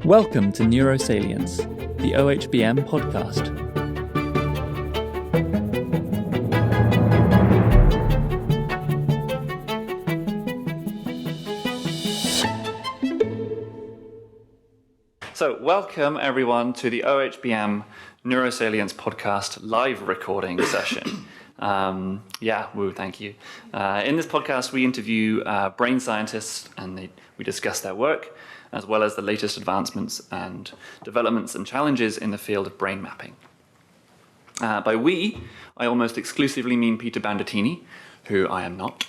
Welcome to Neurosalience, the OHBM podcast. So, welcome everyone to the OHBM Neurosalience podcast live recording session. Thank you. In this podcast, we interview brain scientists and we discuss their work, as well as the latest advancements and developments and challenges in the field of brain mapping. By we, I almost exclusively mean Peter Bandettini, who I am not.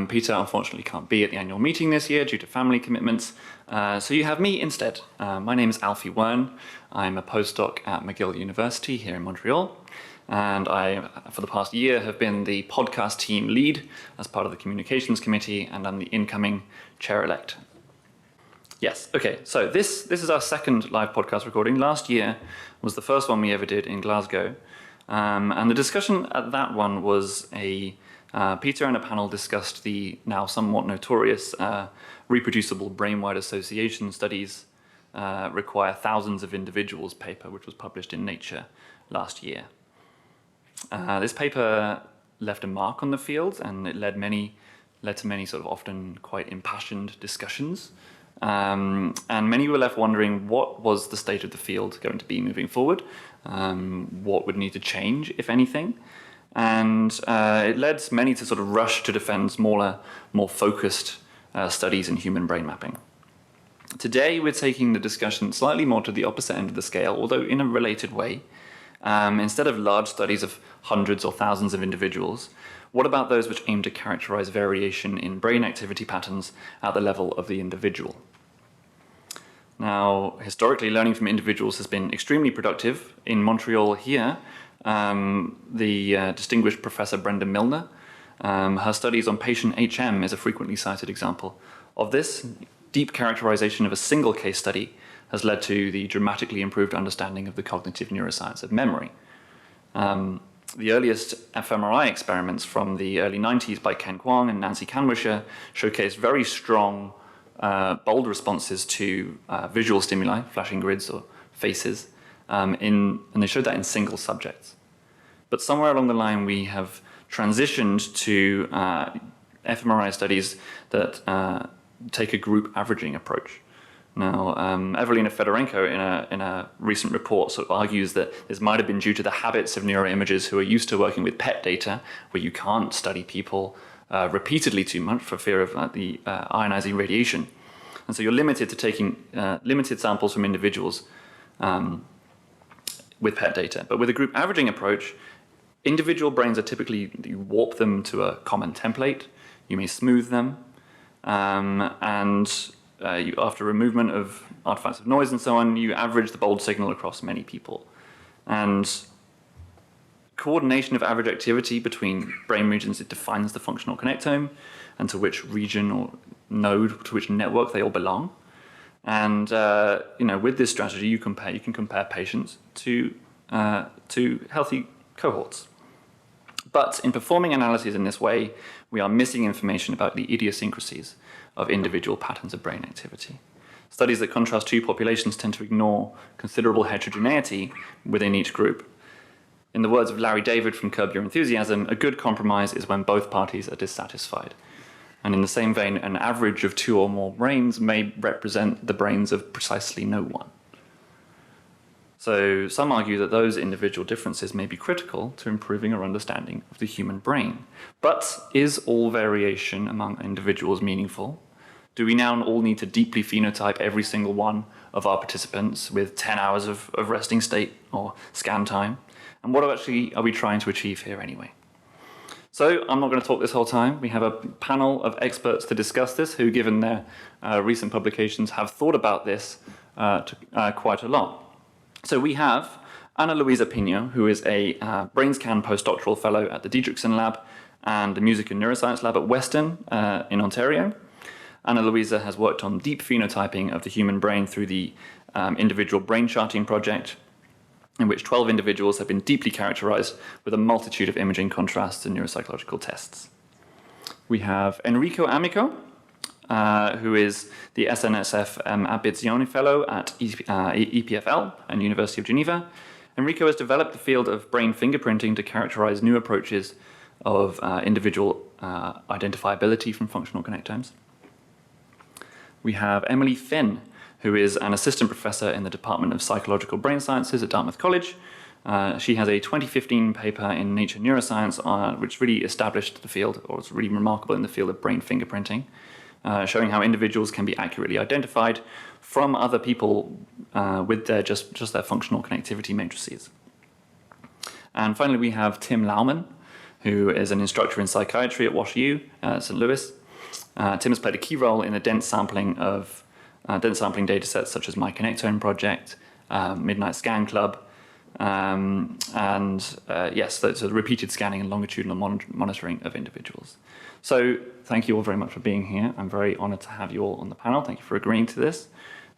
Peter unfortunately can't be at the annual meeting this year due to family commitments, so you have me instead. My name is Alfie Wearn. I'm a postdoc at McGill University here in Montreal, and I, for the past year, have been the podcast team lead as part of the communications committee, and I'm the incoming chair-elect. Yes, okay, so this is our second live podcast recording. Last year was the first one we ever did in Glasgow, and the discussion at that one was Peter and a panel discussed the now somewhat notorious reproducible brain-wide association studies require thousands of individuals paper, which was published in Nature last year. This paper left a mark on the field, and it led to many sort of often quite impassioned discussions. And many were left wondering what was the state of the field going to be moving forward, what would need to change, if anything. And it led many to sort of rush to defend smaller, more focused studies in human brain mapping. Today, we're taking the discussion slightly more to the opposite end of the scale, although in a related way. Instead of large studies of hundreds or thousands of individuals, what about those which aim to characterize variation in brain activity patterns at the level of the individual? Now, historically, learning from individuals has been extremely productive. In Montreal here, the distinguished Professor Brenda Milner, her studies on patient HM is a frequently cited example of this. Deep characterization of a single case study has led to the dramatically improved understanding of the cognitive neuroscience of memory. The earliest fMRI experiments from the early 90s by Ken Kwong and Nancy Kanwisher showcased very strong, bold responses to visual stimuli, flashing grids or faces, and they showed that in single subjects. But somewhere along the line, we have transitioned to fMRI studies that take a group averaging approach. Now, Evelina Fedorenko, in a recent report, sort of argues that this might have been due to the habits of neuroimagers who are used to working with PET data, where you can't study people repeatedly too much for fear of the ionizing radiation. And so you're limited to taking limited samples from individuals with PET data. But with a group averaging approach, individual brains are typically, you warp them to a common template, you may smooth them, after removal of artifacts of noise and so on, you average the bold signal across many people. And coordination of average activity between brain regions, it defines the functional connectome and to which region or node, to which network they all belong. And with this strategy, you can compare patients to healthy cohorts. But in performing analyses in this way, we are missing information about the idiosyncrasies of individual patterns of brain activity. Studies that contrast two populations tend to ignore considerable heterogeneity within each group. In the words of Larry David from Curb Your Enthusiasm, a good compromise is when both parties are dissatisfied. And in the same vein, an average of two or more brains may represent the brains of precisely no one. So some argue that those individual differences may be critical to improving our understanding of the human brain. But is all variation among individuals meaningful? Do we now all need to deeply phenotype every single one of our participants with 10 hours of resting state or scan time? And what actually are we trying to achieve here anyway? So I'm not going to talk this whole time. We have a panel of experts to discuss this who, given their recent publications, have thought about this quite a lot. So we have Ana Luísa Pinho, who is a BrainScan postdoctoral fellow at the Dietrichson Lab and the Music and Neuroscience Lab at Western in Ontario. Ana Luísa has worked on deep phenotyping of the human brain through the individual brain charting project, in which 12 individuals have been deeply characterized with a multitude of imaging contrasts and neuropsychological tests. We have Enrico Amico, who is the SNSF Abizzioni Fellow at EPFL and University of Geneva. Enrico has developed the field of brain fingerprinting to characterize new approaches of individual identifiability from functional connectomes. We have Emily Finn, who is an assistant professor in the Department of Psychological Brain Sciences at Dartmouth College. She has a 2015 paper in Nature Neuroscience, which really established the field, or was really remarkable in the field of brain fingerprinting, showing how individuals can be accurately identified from other people with their just their functional connectivity matrices. And finally, we have Tim Laumann, who is an instructor in psychiatry at WashU, St. Louis. Tim has played a key role in the dense sampling data sets such as My Connectome Project, Midnight Scan Club, so the repeated scanning and longitudinal monitoring of individuals. So thank you all very much for being here. I'm very honored to have you all on the panel. Thank you for agreeing to this.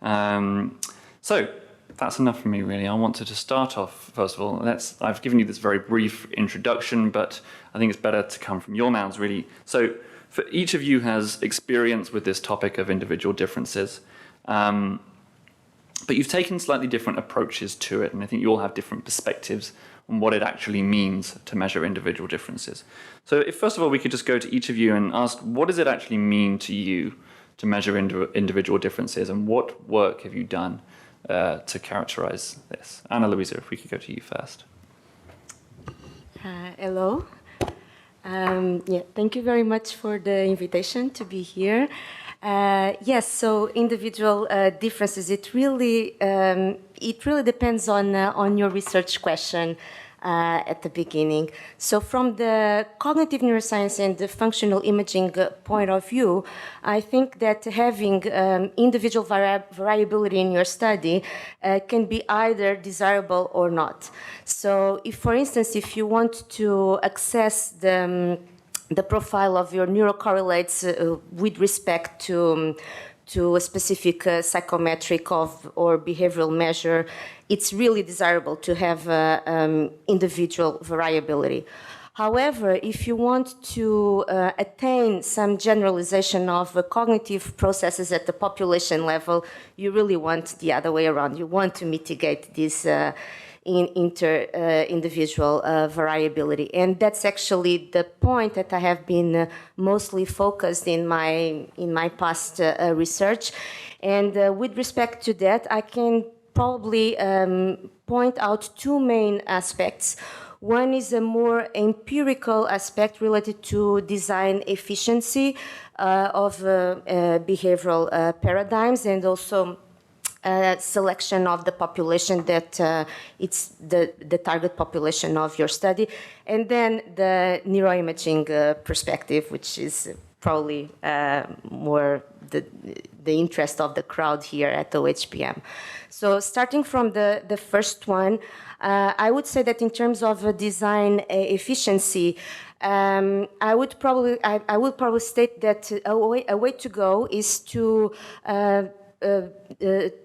So that's enough for me, really. I wanted to start off, first of all, I've given you this very brief introduction, but I think it's better to come from your mouths, really. So for each of you has experience with this topic of individual differences. But you've taken slightly different approaches to it, and I think you all have different perspectives on what it actually means to measure individual differences. So if first of all we could just go to each of you and ask, what does it actually mean to you to measure individual differences, and what work have you done to characterize this? Ana Luísa, if we could go to you first. Hello. Thank you very much for the invitation to be here. Yes, so individual differences. It really depends on your research question at the beginning. So, from the cognitive neuroscience and the functional imaging point of view, I think that having individual variability in your study can be either desirable or not. So, for instance, if you want to access the profile of your neurocorrelates with respect to a specific psychometric or behavioral measure, it's really desirable to have individual variability. However, if you want to attain some generalization of cognitive processes at the population level, you really want the other way around. You want to mitigate this individual variability, and that's actually the point that I have been mostly focused in my past research. And with respect to that, I can probably point out two main aspects. One is a more empirical aspect related to design efficiency of behavioral paradigms, and also selection of the population that it's the target population of your study, and then the neuroimaging perspective, which is probably more the interest of the crowd here at OHBM. So starting from the first one, I would say that in terms of design efficiency, I would probably state that a way to go is to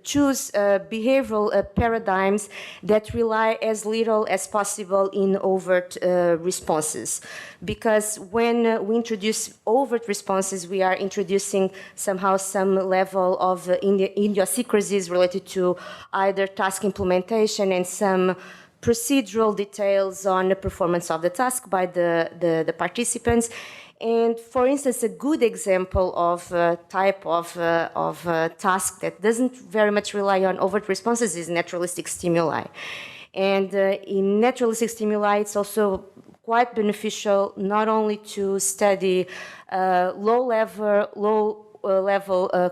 choose behavioral paradigms that rely as little as possible in overt responses. Because when we introduce overt responses, we are introducing somehow some level of idiosyncrasies related to either task implementation and some procedural details on the performance of the task by the participants. And for instance, a good example of a type of task that doesn't very much rely on overt responses is naturalistic stimuli. And in naturalistic stimuli, it's also quite beneficial not only to study low-level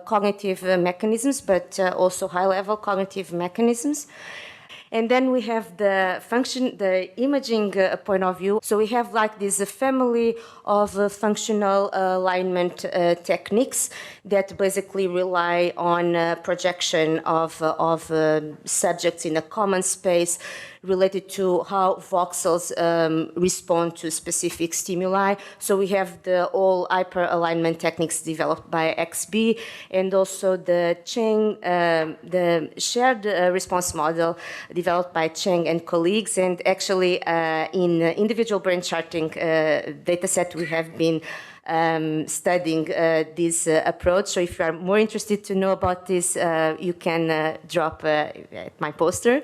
cognitive mechanisms, but also high-level cognitive mechanisms. And then we have the imaging point of view. So we have like this family of functional alignment techniques that basically rely on projection of subjects in a common space related to how voxels respond to specific stimuli. So we have the all hyper-alignment techniques developed by XB, and also the shared response model developed by Cheng and colleagues. And actually, in individual brain charting dataset, we have been studying this approach. So if you are more interested to know about this, you can drop at my poster.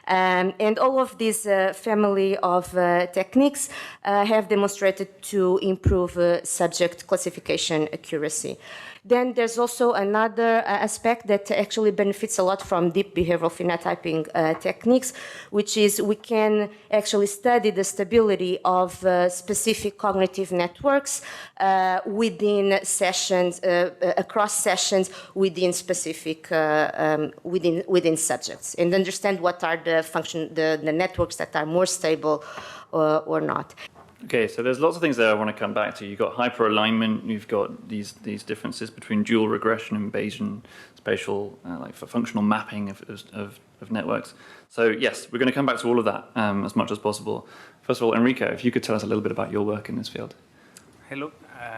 And all of this family of techniques have demonstrated to improve subject classification accuracy. Then there's also another aspect that actually benefits a lot from deep behavioral phenotyping techniques, which is we can actually study the stability of specific cognitive networks within sessions, across sessions within specific, within subjects, and understand what are the networks that are more stable or not. Okay, so there's lots of things there I want to come back to. You've got hyperalignment, you've got these differences between dual regression and Bayesian spatial, like for functional mapping of networks. So yes, we're going to come back to all of that as much as possible. First of all, Enrico, if you could tell us a little bit about your work in this field. Hello,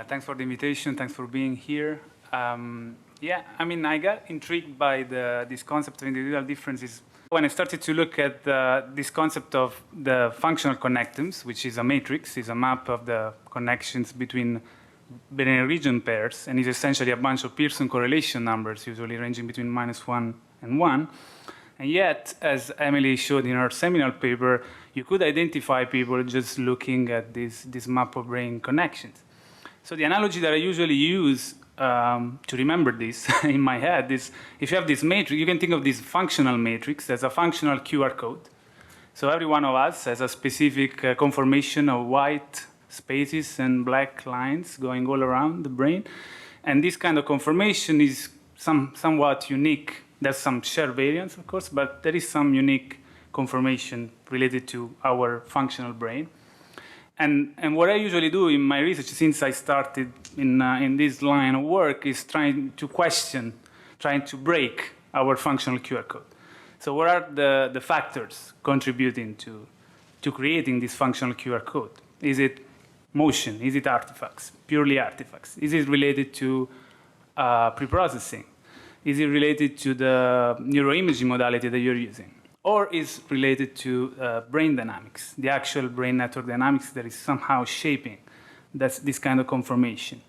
thanks for the invitation, thanks for being here. Yeah, I mean, I got intrigued by this concept of individual differences when I started to look at this concept of the functional connectums, which is a matrix, is a map of the connections between binary region pairs, and is essentially a bunch of Pearson correlation numbers, usually ranging between -1 and 1. And yet, as Emily showed in her seminal paper, you could identify people just looking at this map of brain connections. So the analogy that I usually use to remember this in my head is, if you have this matrix, you can think of this functional matrix as a functional QR code. So every one of us has a specific conformation of white spaces and black lines going all around the brain. And this kind of conformation is somewhat unique. There's some shared variance, of course, but there is some unique conformation related to our functional brain. And what I usually do in my research, since I started in this line of work, is trying to question, trying to break our functional QR code. So what are the factors contributing to creating this functional QR code? Is it motion? Is it artifacts? Purely artifacts? Is it related to preprocessing? Is it related to the neuroimaging modality that you're using? Or is related to brain dynamics, the actual brain network dynamics that is somehow shaping this kind of conformation.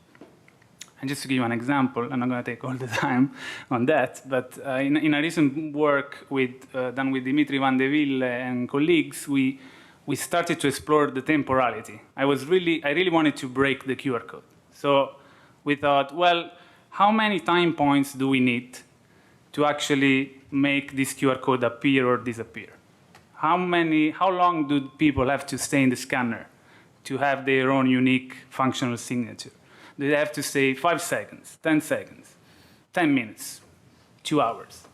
And just to give you an example, I'm not going to take all the time on that, but in a recent work done with Dimitri Van de Ville and colleagues, we started to explore the temporality. I really wanted to break the QR code. So we thought, well, how many time points do we need to actually make this QR code appear or disappear? How long do people have to stay in the scanner to have their own unique functional signature? Do they have to stay 5 seconds, 10 seconds, 10 minutes, 2 hours?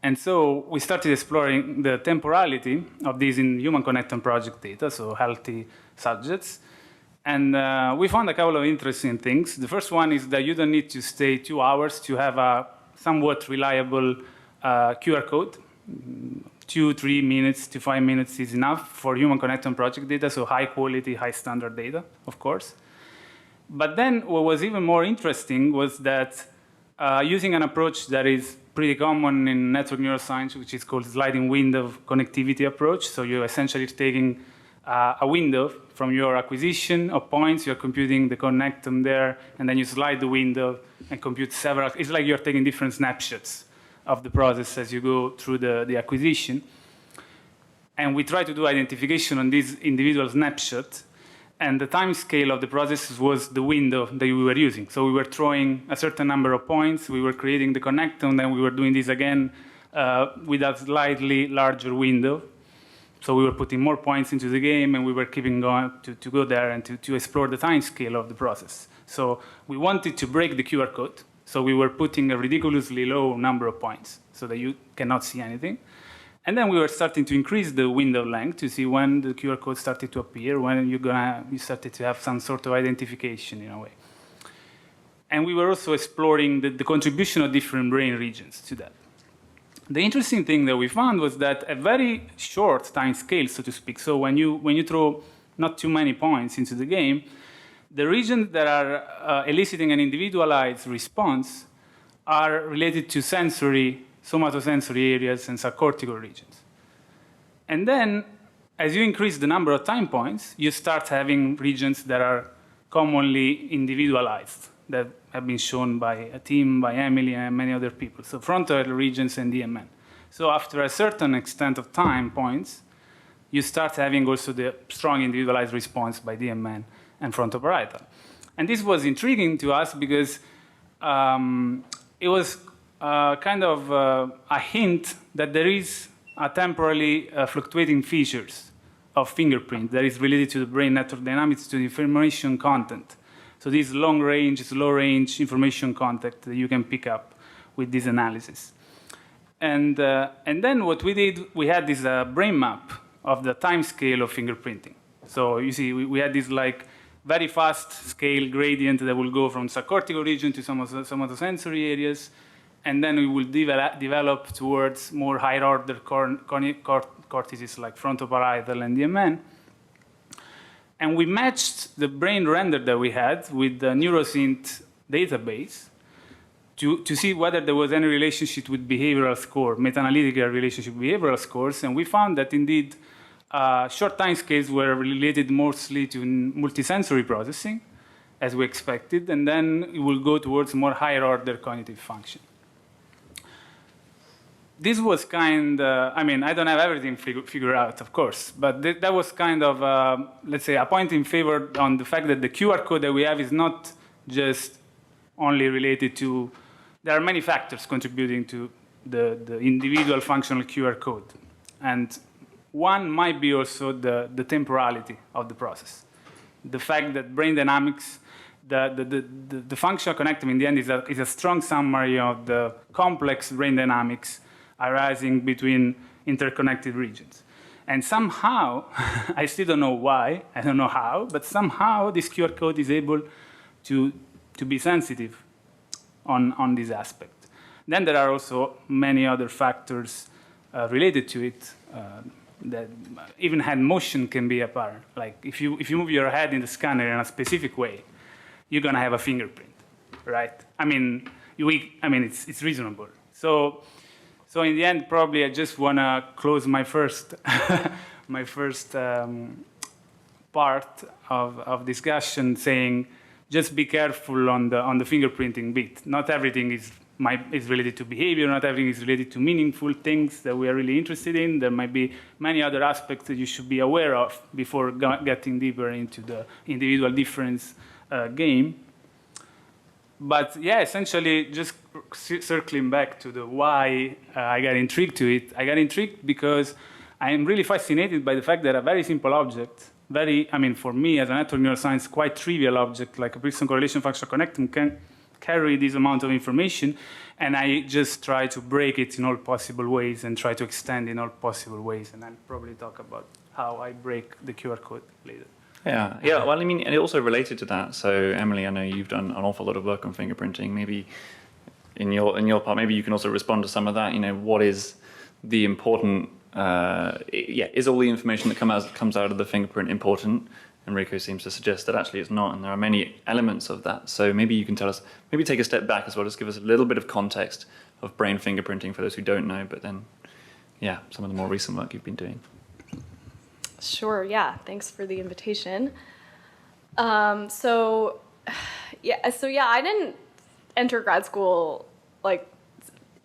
And so we started exploring the temporality of these in Human Connectome Project data, so healthy subjects. And we found a couple of interesting things. The first one is that you don't need to stay 2 hours to have a somewhat reliable QR code. 2, 3 minutes to 5 minutes is enough for Human Connectome Project data, so high quality, high standard data, of course. But then what was even more interesting was that using an approach that is pretty common in network neuroscience, which is called sliding window connectivity approach. So you're essentially taking a window from your acquisition of points, you're computing the connectome there, and then you slide the window and compute several. It's like you're taking different snapshots of the process as you go through the acquisition. And we try to do identification on these individual snapshots, and the time scale of the process was the window that we were using. So we were throwing a certain number of points, we were creating the connectome, then we were doing this again with a slightly larger window. So we were putting more points into the game, and we were keeping going to go there and to explore the time scale of the process. So we wanted to break the QR code. So we were putting a ridiculously low number of points so that you cannot see anything. And then we were starting to increase the window length to see when the QR code started to appear, when you started to have some sort of identification in a way. And we were also exploring the contribution of different brain regions to that. The interesting thing that we found was that a very short time scale, so to speak, so when you throw not too many points into the game, the regions that are eliciting an individualized response are related to sensory, somatosensory areas and subcortical regions. And then, as you increase the number of time points, you start having regions that are commonly individualized that have been shown by a team, by Emily and many other people. So frontal regions and DMN. So after a certain extent of time points, you start having also the strong individualized response by DMN and frontoparietal. And this was intriguing to us because it was kind of a hint that there is a temporally fluctuating features of fingerprint that is related to the brain network dynamics, to the information content. So this long range, slow range information content that you can pick up with this analysis. And then what we did, we had this brain map of the time scale of fingerprinting. So you see, we had this like very fast scale gradient that will go from subcortical region to somatosensory areas, and then we will develop towards more higher order cortices like frontoparietal and DMN. And we matched the brain render that we had with the Neurosint database to see whether there was any relationship with behavioral score, meta-analytical relationship with behavioral scores. And we found that indeed short time scales were related mostly to multisensory processing, as we expected, and then it will go towards more higher order cognitive function. This was kind of, I mean, I don't have everything figured out, of course, but that was kind of, let's say, a point in favor on the fact that the QR code that we have is not just only related to, there are many factors contributing to the individual functional QR code. And one might be also the temporality of the process. The fact that brain dynamics, the functional connectome in the end is a strong summary of the complex brain dynamics arising between interconnected regions. And somehow, I still don't know why, I don't know how, but somehow this QR code is able to be sensitive on this aspect. Then there are also many other factors related to it that even hand motion can be apparent. Like if you move your head in the scanner in a specific way, you're gonna have a fingerprint, right? I mean, it's reasonable. So in the end, probably I just want to close my first part of discussion saying, just be careful on the fingerprinting bit. Not everything is related to behavior. Not everything is related to meaningful things that we are really interested in. There might be many other aspects that you should be aware of before getting deeper into the individual difference game. But yeah, essentially, just circling back to the why I got intrigued to it. I got intrigued because I am really fascinated by the fact that a very simple object, for me as a network neuroscience, quite trivial object like a Pearson correlation function connectome can carry this amount of information, and I just try to break it in all possible ways and try to extend in all possible ways. And I'll probably talk about how I break the QR code later. Yeah. Well, I mean, and also related to that. So, Emily, I know you've done an awful lot of work on fingerprinting. Maybe in your part, maybe you can also respond to some of that. You know, what is the important? Is all the information that comes out of the fingerprint important? Enrico seems to suggest that actually it's not, and there are many elements of that. So maybe you can tell us. Maybe take a step back as well. Just give us a little bit of context of brain fingerprinting for those who don't know. But then, some of the more recent work you've been doing. Sure, yeah, thanks for the invitation. I didn't enter grad school like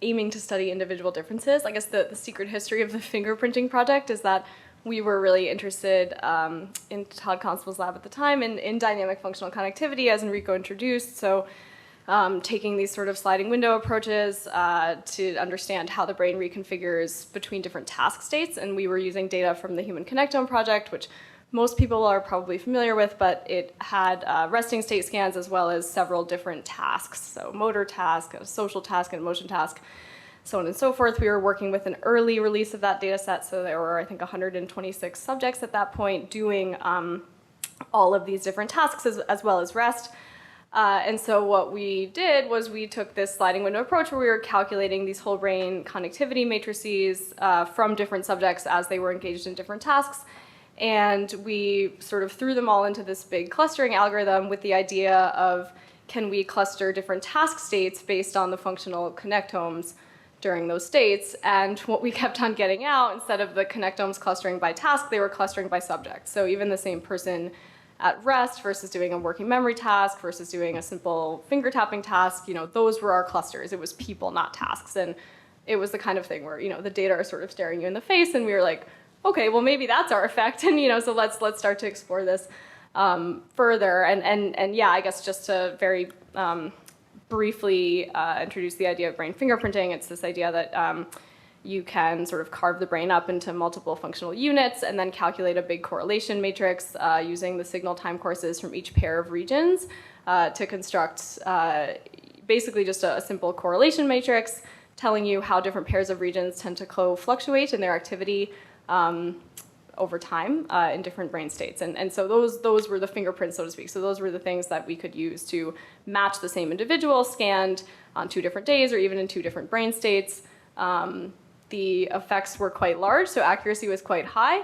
aiming to study individual differences. I guess the secret history of the fingerprinting project is that we were really interested in Todd Constable's lab at the time in dynamic functional connectivity, as Enrico introduced. So taking these sort of sliding window approaches to understand how the brain reconfigures between different task states. And we were using data from the Human Connectome project, which most people are probably familiar with, but it had resting state scans as well as several different tasks. So motor task, a social task, and motion task, so on and so forth. We were working with an early release of that data set. So there were, I think, 126 subjects at that point doing all of these different tasks as well as rest. And so what we did was we took this sliding window approach where we were calculating these whole brain connectivity matrices from different subjects as they were engaged in different tasks. And we sort of threw them all into this big clustering algorithm with the idea of, can we cluster different task states based on the functional connectomes during those states? And what we kept on getting out, instead of the connectomes clustering by task, they were clustering by subject. So even the same person at rest versus doing a working memory task versus doing a simple finger tapping task, those were our clusters. It was people, not tasks. And it was the kind of thing where, the data are sort of staring you in the face, and we were like, okay, well, maybe that's our effect. And, so let's start to explore this further. And yeah, I guess just to very briefly introduce the idea of brain fingerprinting, it's this idea that you can sort of carve the brain up into multiple functional units and then calculate a big correlation matrix using the signal time courses from each pair of regions to construct basically just a simple correlation matrix telling you how different pairs of regions tend to co-fluctuate in their activity over time in different brain states. And so those were the fingerprints, so to speak. So those were the things that we could use to match the same individual scanned on 2 different days or even in 2 different brain states. The effects were quite large, so accuracy was quite high.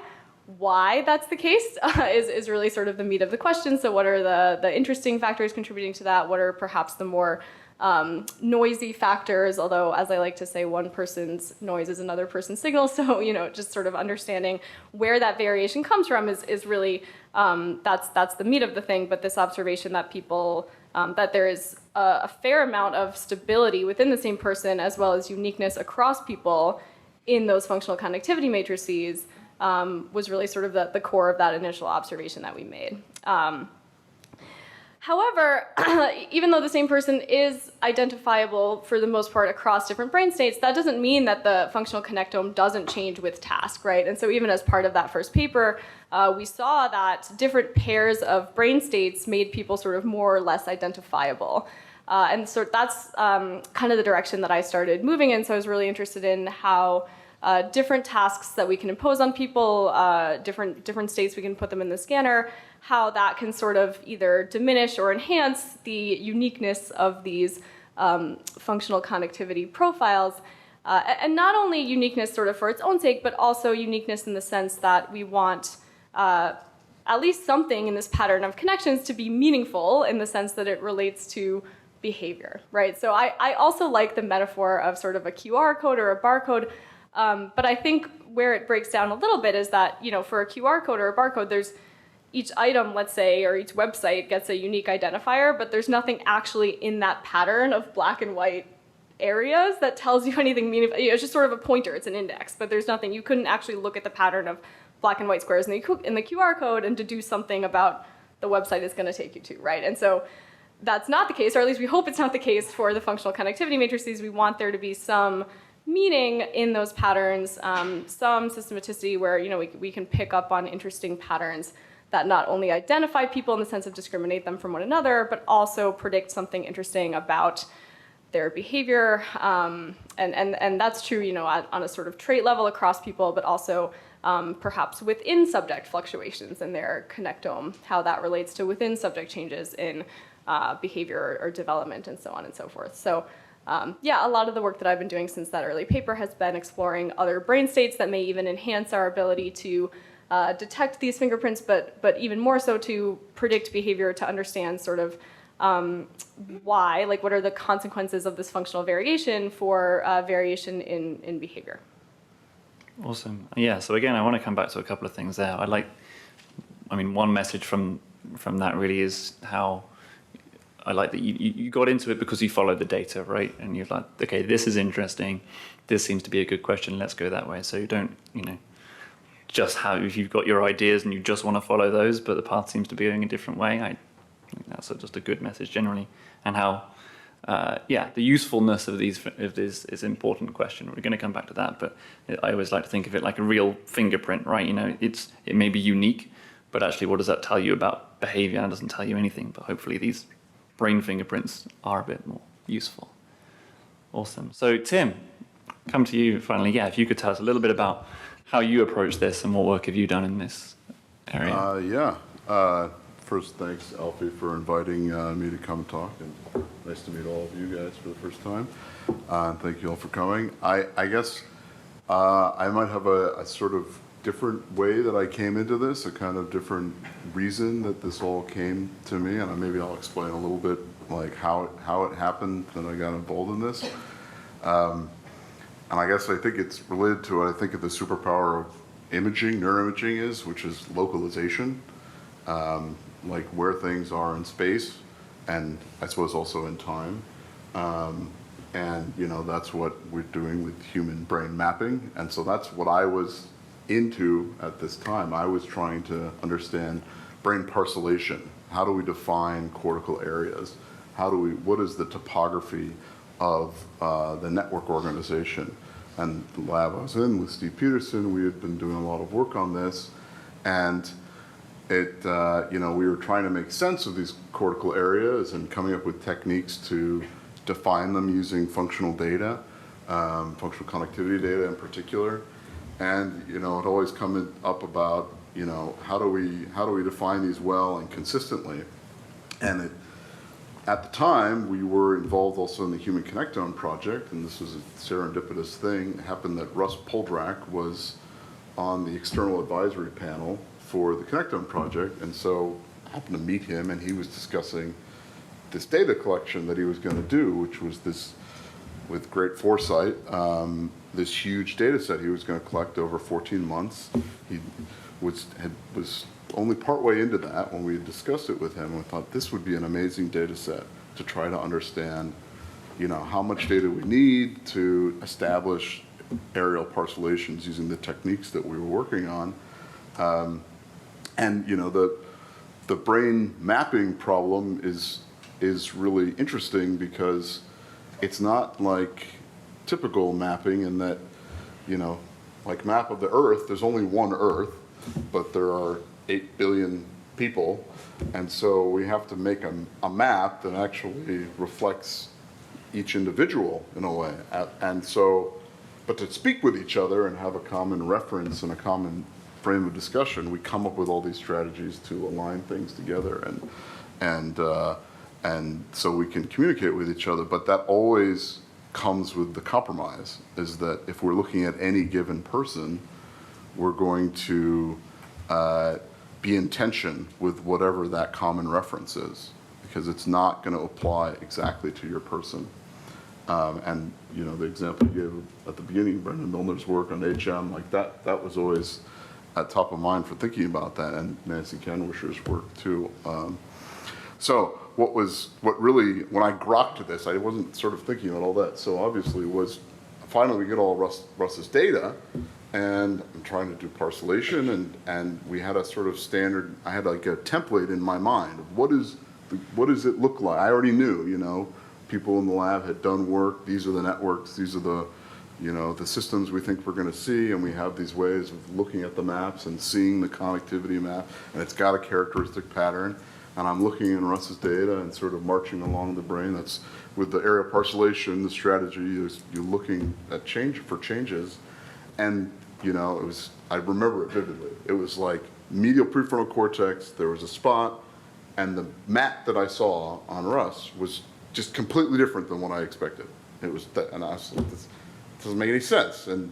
Why that's the case is really sort of the meat of the question. So what are the interesting factors contributing to that? What are perhaps the more noisy factors, although as I like to say, one person's noise is another person's signal. So, just sort of understanding where that variation comes from is really, that's the meat of the thing. But this observation that that there is a fair amount of stability within the same person as well as uniqueness across people in those functional connectivity matrices was really sort of the core of that initial observation that we made. However, even though the same person is identifiable for the most part across different brain states, that doesn't mean that the functional connectome doesn't change with task, right? And so even as part of that first paper, we saw that different pairs of brain states made people sort of more or less identifiable. And so that's kind of the direction that I started moving in. So I was really interested in how different tasks that we can impose on people, different states we can put them in the scanner, how that can sort of either diminish or enhance the uniqueness of these functional connectivity profiles. And not only uniqueness sort of for its own sake, but also uniqueness in the sense that we want at least something in this pattern of connections to be meaningful in the sense that it relates to behavior, right? So I also like the metaphor of sort of a QR code or a barcode, but I think where it breaks down a little bit is that, for a QR code or a barcode, there's each item, let's say, or each website gets a unique identifier, but there's nothing actually in that pattern of black and white areas that tells you anything meaningful. It's just sort of a pointer, it's an index, but there's nothing, you couldn't actually look at the pattern of black and white squares in the QR code and deduce something about the website it's gonna take you to, right? And so that's not the case, or at least we hope it's not the case for the functional connectivity matrices. We want there to be some meaning in those patterns, some systematicity where we can pick up on interesting patterns that not only identify people in the sense of discriminate them from one another, but also predict something interesting about their behavior. And that's true, on a sort of trait level across people, but also perhaps within subject fluctuations in their connectome, how that relates to within subject changes in behavior or development and so on and so forth. So yeah, a lot of the work that I've been doing since that early paper has been exploring other brain states that may even enhance our ability to detect these fingerprints, but even more so to predict behavior, to understand sort of why, like what are the consequences of this functional variation for variation in behavior. Awesome. Yeah, so again, I want to come back to a couple of things there. One message from that really is how I like that you got into it because you followed the data, right? And you're like, okay, this is interesting. This seems to be a good question. Let's go that way. So you don't, just if you've got your ideas and you just want to follow those, but the path seems to be going a different way. I think that's just a good message generally. And how, the usefulness of this is an important question. We're going to come back to that, but I always like to think of it like a real fingerprint, right? It may be unique, but actually what does that tell you about behavior? It doesn't tell you anything, but hopefully these brain fingerprints are a bit more useful. Awesome. So Tim, come to you finally. Yeah, if you could tell us a little bit about how you approach this and what work have you done in this area? First, thanks, Alfie, for inviting me to come talk, and nice to meet all of you guys for the first time. And thank you all for coming. I guess I might have a sort of different way that I came into this, a kind of different reason that this all came to me, and maybe I'll explain a little bit like how it happened that I got involved in this. And I guess I think it's related to what I think of the superpower of imaging, neuroimaging which is localization. like where things are in space, and I suppose also in time. And that's what we're doing with human brain mapping. And so that's what I was into at this time. I was trying to understand brain parcellation. How do we define cortical areas? What is the topography of the network organization? And the lab I was in with Steve Peterson, we had been doing a lot of work on this, and we were trying to make sense of these cortical areas and coming up with techniques to define them using functional data, functional connectivity data in particular. And it always come up about how do we define these well and consistently. And at the time, we were involved also in the Human Connectome project, and this was a serendipitous thing. It happened that Russ Poldrack was on the external advisory panel for the Connectome project, and so I happened to meet him, and he was discussing this data collection that he was going to do, which was this, with great foresight, this huge data set he was going to collect over 14 months. He was only partway into that when we had discussed it with him, and we thought this would be an amazing data set to try to understand, how much data we need to establish aerial parcellations using the techniques that we were working on. And the brain mapping problem is really interesting because it's not like typical mapping in that, like map of the Earth, there's only one Earth, but there are 8 billion people, and so we have to make a map that actually reflects each individual in a way. And so, but to speak with each other and have a common reference and a common frame of discussion, we come up with all these strategies to align things together, and so we can communicate with each other. But that always comes with the compromise, is that if we're looking at any given person, we're going to be in tension with whatever that common reference is, because it's not going to apply exactly to your person. And the example you gave at the beginning, Brendan Milner's work on HM, like that was always at top of mind for thinking about that, and Nancy Kenwisher's work too. So what really, when I grokked this, I wasn't sort of thinking about all that. So obviously was, finally we get all Russ's data, and I'm trying to do parcellation, and we had a sort of standard, I had like a template in my mind of what does it look like? I already knew, people in the lab had done work, these are the networks, these are the, the systems we think we're going to see, and we have these ways of looking at the maps and seeing the connectivity map, and it's got a characteristic pattern. And I'm looking in Russ's data and sort of marching along the brain. That's with the area parcellation, the strategy is you're looking at changes. And, I remember it vividly. It was like medial prefrontal cortex, there was a spot, and the map that I saw on Russ was just completely different than what I expected. It was, and I was like, this doesn't make any sense. And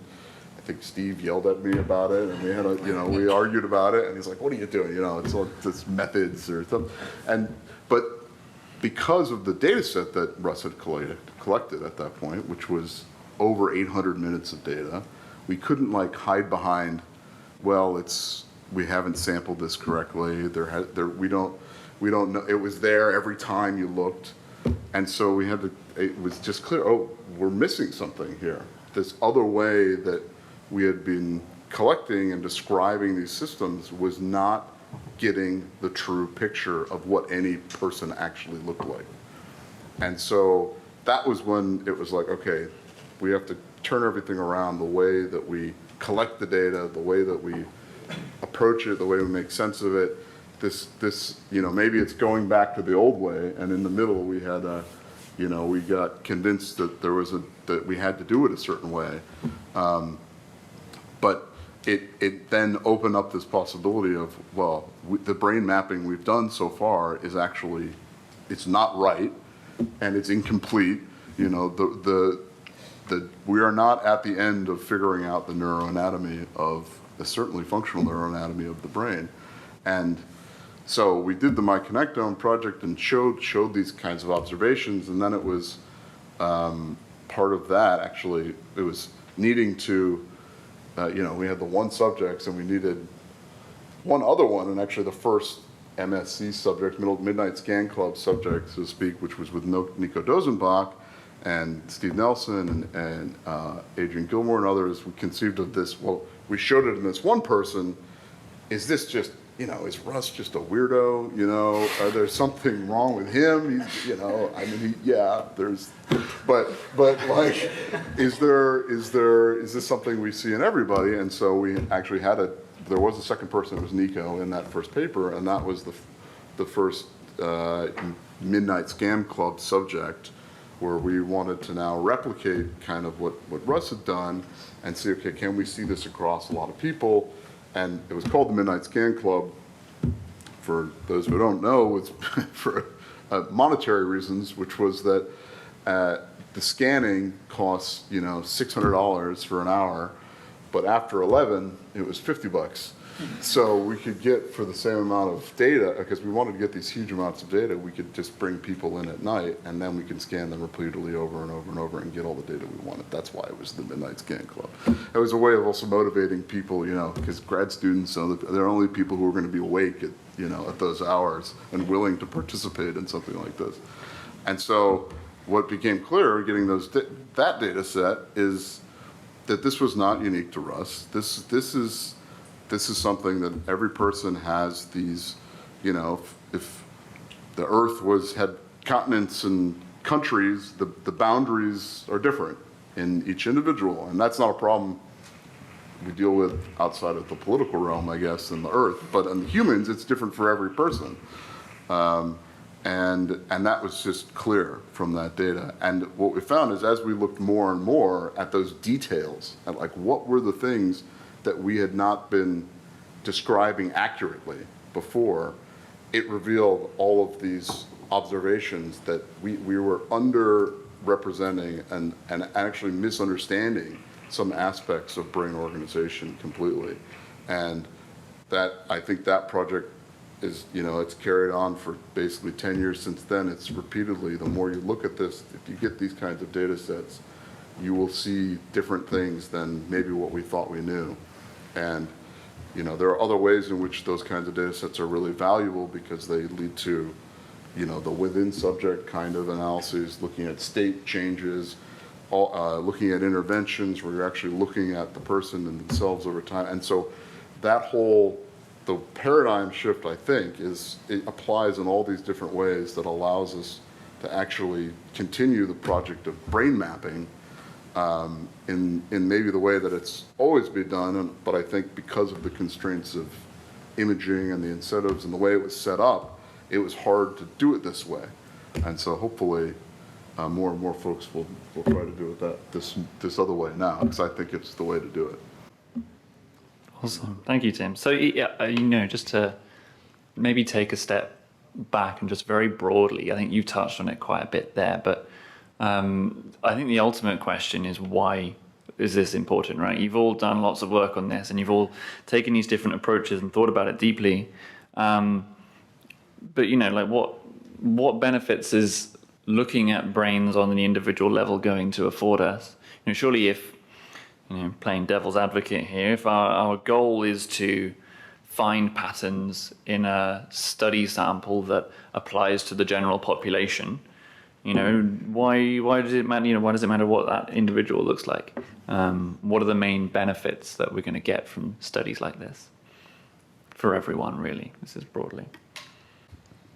I think Steve yelled at me about it, and we had we argued about it, and he's like, what are you doing? It's all this methods or something. But because of the data set that Russ had collected at that point, which was over 800 minutes of data, we couldn't hide behind, well, we haven't sampled this correctly. We don't know. It was there every time you looked. And so it was just clear, we're missing something here. This other way that we had been collecting and describing these systems was not getting the true picture of what any person actually looked like. And so that was when it was like, okay, we have to turn everything around, the way that we collect the data, the way that we approach it, the way we make sense of it. This maybe it's going back to the old way, and in the middle we had we got convinced that that we had to do it a certain way. But it then opened up this possibility of, well, the brain mapping we've done so far is actually, it's not right, and it's incomplete. We are not at the end of figuring out the neuroanatomy of, certainly functional neuroanatomy of the brain. And so we did the My Connectome project and showed these kinds of observations, and then it was part of that, actually, it was needing to, we had the one subjects and we needed one other one, and actually the first MSC subject, Midnight Scan Club subject, so to speak, which was with Nico Dozenbach and Steve Nelson and Adrian Gilmore and others. We conceived of this, well, we showed it in this one person. Is this just, is Russ just a weirdo? Are there something wrong with him? But like, is this something we see in everybody? And so we actually there was a second person, it was Nico in that first paper, and that was the first Midnight Scam Club subject, where we wanted to now replicate kind of what Russ had done and see, okay, can we see this across a lot of people? And it was called the Midnight Scan Club. For those who don't know, it's for monetary reasons, which was that the scanning costs, $600 for an hour, but after 11, it was $50. So we could get, for the same amount of data, because we wanted to get these huge amounts of data, we could just bring people in at night, and then we can scan them repeatedly over and over and over and get all the data we wanted. That's why it was the Midnight Scan Club. It was a way of also motivating people, because grad students, they're only people who are going to be awake at those hours and willing to participate in something like this. And so what became clear, getting that data set, is that this was not unique to Russ. This is something that every person has these, if the Earth had continents and countries, the boundaries are different in each individual. And that's not a problem we deal with outside of the political realm, I guess, in the Earth. But in humans, it's different for every person. And that was just clear from that data. And what we found is, as we looked more and more at those details, at like what were the things that we had not been describing accurately before, it revealed all of these observations that we were underrepresenting and actually misunderstanding some aspects of brain organization completely. And I think that project is, it's carried on for basically 10 years since then. It's repeatedly, the more you look at this, if you get these kinds of data sets, you will see different things than maybe what we thought we knew. And there are other ways in which those kinds of data sets are really valuable, because they lead to, the within subject kind of analyses, looking at state changes, looking at interventions where you're actually looking at the person and themselves over time. And so the paradigm shift, I think, it applies in all these different ways that allows us to actually continue the project of brain mapping in maybe the way that it's always been done, but I think because of the constraints of imaging and the incentives and the way it was set up, it was hard to do it this way. And so hopefully more and more folks will try to do it this other way now, because I think it's the way to do it. Awesome. Thank you, Tim. So, just to maybe take a step back and just very broadly, I think you touched on it quite a bit there, but I think the ultimate question is, why is this important, right? You've all done lots of work on this, and you've all taken these different approaches and thought about it deeply. But, what benefits is looking at brains on the individual level going to afford us? Surely if, playing devil's advocate here, if our goal is to find patterns in a study sample that applies to the general population, why does it matter? Why does it matter what that individual looks like? What are the main benefits that we're going to get from studies like this for everyone? Really, this is broadly.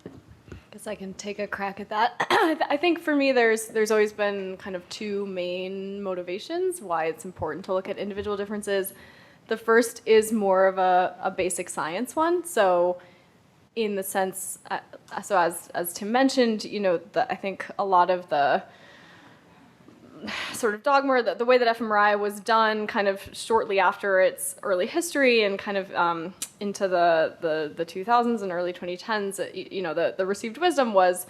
I guess I can take a crack at that. I think for me, there's always been kind of two main motivations why it's important to look at individual differences. The first is more of a basic science one. So in the sense, so as Tim mentioned, I think a lot of the sort of dogma, the way that fMRI was done kind of shortly after its early history and kind of into the 2000s and early 2010s, the received wisdom was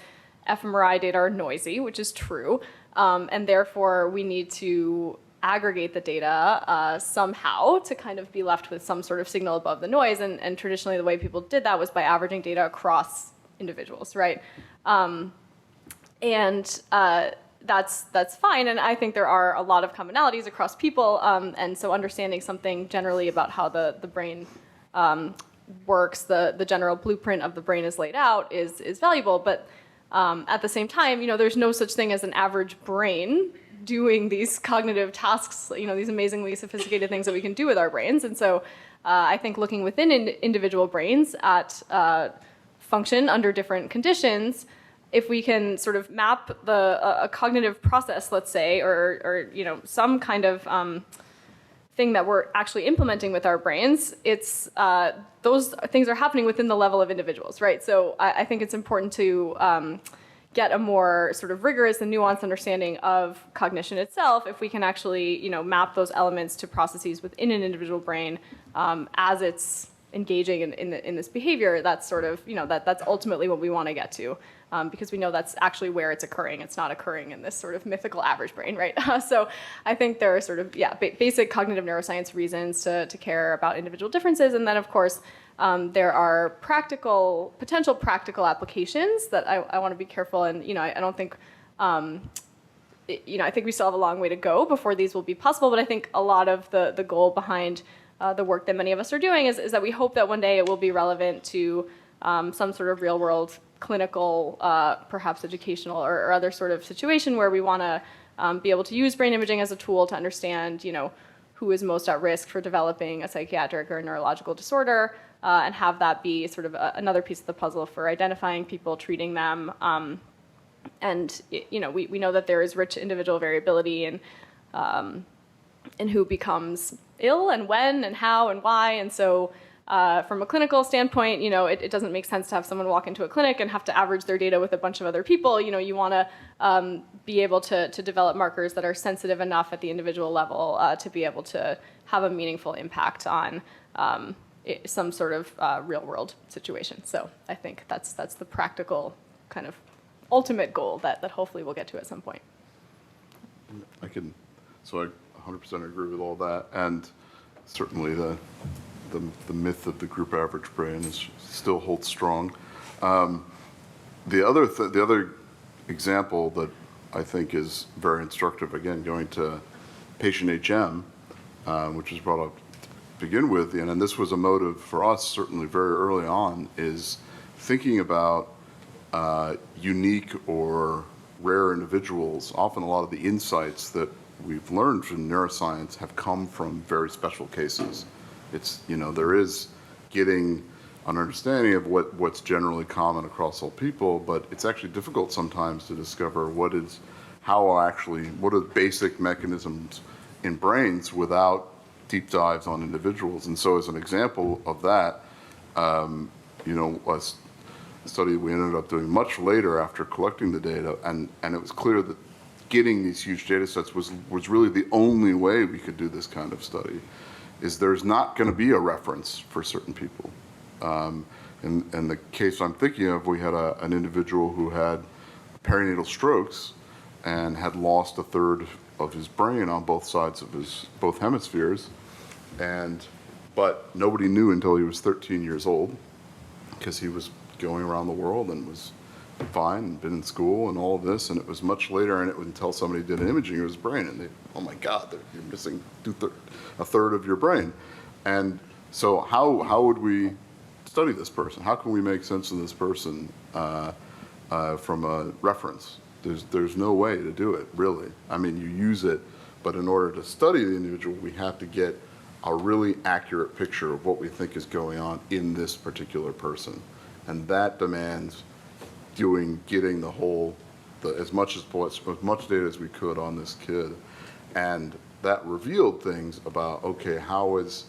fMRI data are noisy, which is true, and therefore we need to aggregate the data somehow to kind of be left with some sort of signal above the noise, and traditionally the way people did that was by averaging data across individuals, right? That's fine, and I think there are a lot of commonalities across people, and so understanding something generally about how the brain works, the general blueprint of the brain is laid out is valuable. But at the same time, there's no such thing as an average brain doing these cognitive tasks, these amazingly sophisticated things that we can do with our brains. And so I think looking within individual brains at function under different conditions, if we can sort of map a cognitive process, let's say, or some kind of thing that we're actually implementing with our brains, it's those things are happening within the level of individuals, right? So I think it's important to get a more sort of rigorous and nuanced understanding of cognition itself if we can actually map those elements to processes within an individual brain as it's engaging in this behavior. That's sort of that's ultimately what we want to get to. Because we know that's actually where it's occurring. It's not occurring in this sort of mythical average brain, right? So I think there are sort of, basic cognitive neuroscience reasons to care about individual differences. And then, of course, there are potential practical applications that I want to be careful. And, I don't think, I think we still have a long way to go before these will be possible. But I think a lot of the goal behind the work that many of us are doing is that we hope that one day it will be relevant to some sort of real world clinical, perhaps educational or other sort of situation where we want to be able to use brain imaging as a tool to understand, who is most at risk for developing a psychiatric or neurological disorder, and have that be sort of another piece of the puzzle for identifying people, treating them. And, we know that there is rich individual variability in who becomes ill and when and how and why. And so from a clinical standpoint, it doesn't make sense to have someone walk into a clinic and have to average their data with a bunch of other people. You want to be able to develop markers that are sensitive enough at the individual level to be able to have a meaningful impact on some sort of real-world situation. So I think that's the practical kind of ultimate goal that hopefully we'll get to at some point. I 100% agree with all that, and certainly the myth of the group average brain still holds strong. The other example that I think is very instructive, again, going to patient HM, which was brought up to begin with, and this was a motive for us certainly very early on, is thinking about unique or rare individuals. Often a lot of the insights that we've learned from neuroscience have come from very special cases. It's, there is getting an understanding of what's generally common across all people, but it's actually difficult sometimes to discover what are basic mechanisms in brains without deep dives on individuals. And so as an example of that, a study we ended up doing much later after collecting the data, and it was clear that getting these huge data sets was really the only way we could do this kind of study. Is there's not going to be a reference for certain people. In the case I'm thinking of, we had an individual who had perinatal strokes and had lost a third of his brain on both sides of both hemispheres, but nobody knew until he was 13 years old, because he was going around the world and was fine and been in school and all of this, and it was much later, and it was until somebody did an imaging of his brain, and oh my God, you're missing a third of your brain. And so how would we study this person? How can we make sense of this person from a reference? There's no way to do it, really. I mean, you use it, but in order to study the individual, we have to get a really accurate picture of what we think is going on in this particular person. And that demands getting as much data as we could on this kid. And that revealed things about, okay, how is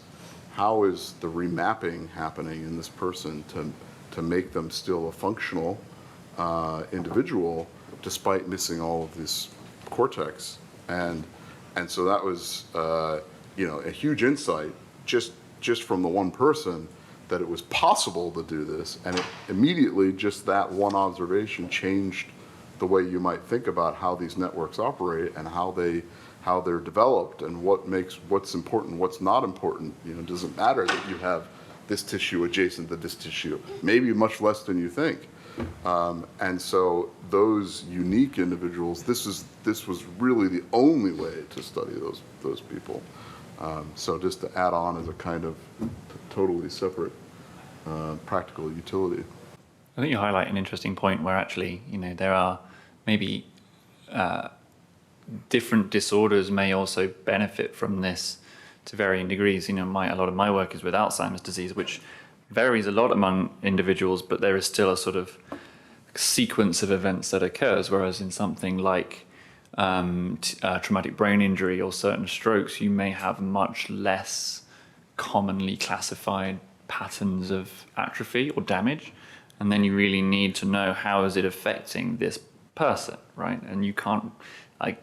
the remapping happening in this person to make them still a functional individual despite missing all of this cortex. And so that was a huge insight just from the one person, that it was possible to do this, and it immediately, just that one observation, changed the way you might think about how these networks operate and how they're developed, and what's important, what's not important. It doesn't matter that you have this tissue adjacent to this tissue, maybe much less than you think. And so those unique individuals, this was really the only way to study those people. So just to add on as a kind of totally separate practical utility. I think you highlight an interesting point where actually, there are maybe different disorders may also benefit from this to varying degrees. A lot of my work is with Alzheimer's disease, which varies a lot among individuals, but there is still a sort of sequence of events that occurs, whereas in something like traumatic brain injury or certain strokes, you may have much less commonly classified patterns of atrophy or damage, and then you really need to know how is it affecting this person, right? And you can't, I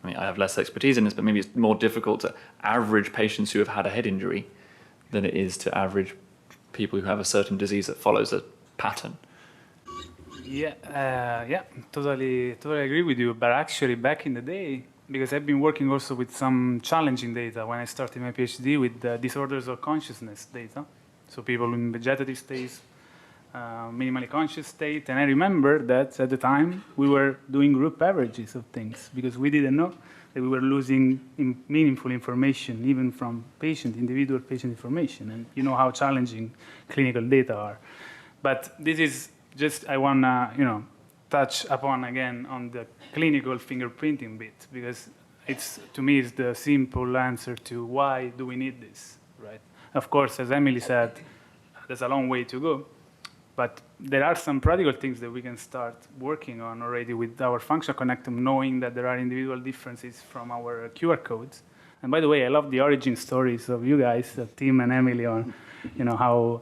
have less expertise in this, but maybe it's more difficult to average patients who have had a head injury than it is to average people who have a certain disease that follows a pattern. Yeah, totally agree with you. But actually, back in the day, because I've been working also with some challenging data when I started my PhD with disorders of consciousness data. So people in vegetative states, minimally conscious state. And I remember that at the time we were doing group averages of things because we didn't know that we were losing meaningful information even from individual patient information. And you know how challenging clinical data are. But this is just, I want to, touch upon again on the clinical fingerprinting bit because to me, it's the simple answer to why do we need this, right? Of course, as Emily said, there's a long way to go. But there are some practical things that we can start working on already with our functional connectome, knowing that there are individual differences from our QR codes. And by the way, I love the origin stories of you guys, Tim and Emily, on how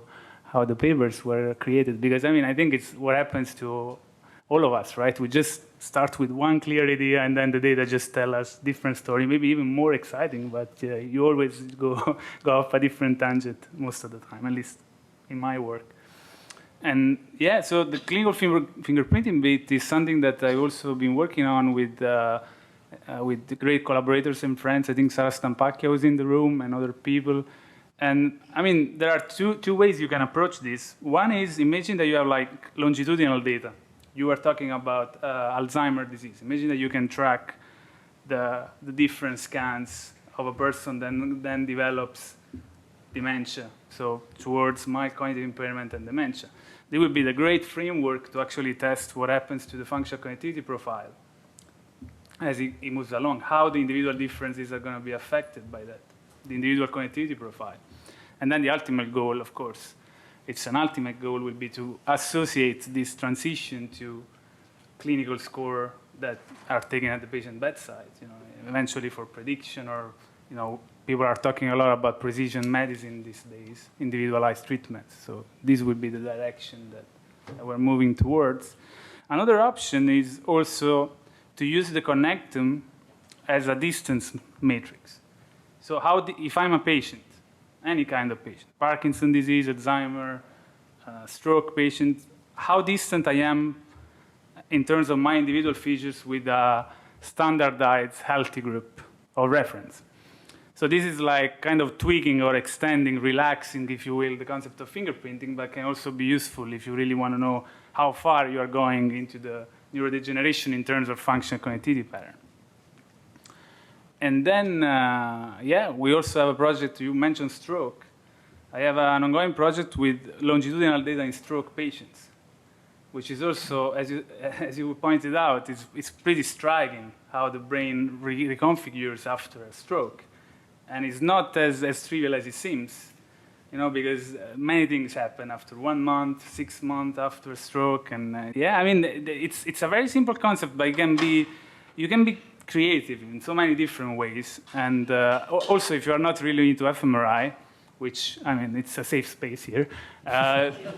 the papers were created. Because I think it's what happens to all of us, right? We just start with one clear idea, and then the data just tell us different story, maybe even more exciting. But you always go off a different tangent most of the time, at least in my work. And yeah, so the clinical fingerprinting bit is something that I've also been working on with the great collaborators and friends. I think Sarah Stampacchia was in the room and other people. And there are two ways you can approach this. One is, imagine that you have like longitudinal data. You are talking about Alzheimer's disease. Imagine that you can track the different scans of a person that then develops dementia, so towards mild cognitive impairment and dementia. This would be the great framework to actually test what happens to the functional connectivity profile as it moves along, how the individual differences are going to be affected by that, the individual connectivity profile. And then the ultimate goal, of course, will be to associate this transition to clinical score that are taken at the patient bedside, eventually for prediction or, people are talking a lot about precision medicine these days, individualized treatments. So this would be the direction that we're moving towards. Another option is also to use the connectome as a distance matrix. So if I'm a patient, any kind of patient, Parkinson's disease, Alzheimer's, stroke patient, how distant I am in terms of my individual features with a standardized healthy group of reference. So this is like kind of tweaking or extending, relaxing, if you will, the concept of fingerprinting, but can also be useful if you really want to know how far you are going into the neurodegeneration in terms of functional connectivity pattern. And then, we also have a project, you mentioned stroke. I have an ongoing project with longitudinal data in stroke patients, which is also, as you pointed out, it's pretty striking how the brain reconfigures after a stroke. And it's not as trivial as it seems, because many things happen after 1 month, 6 months after a stroke. And it's a very simple concept, but you can be creative in so many different ways. And also, if you are not really into fMRI, which, it's a safe space here,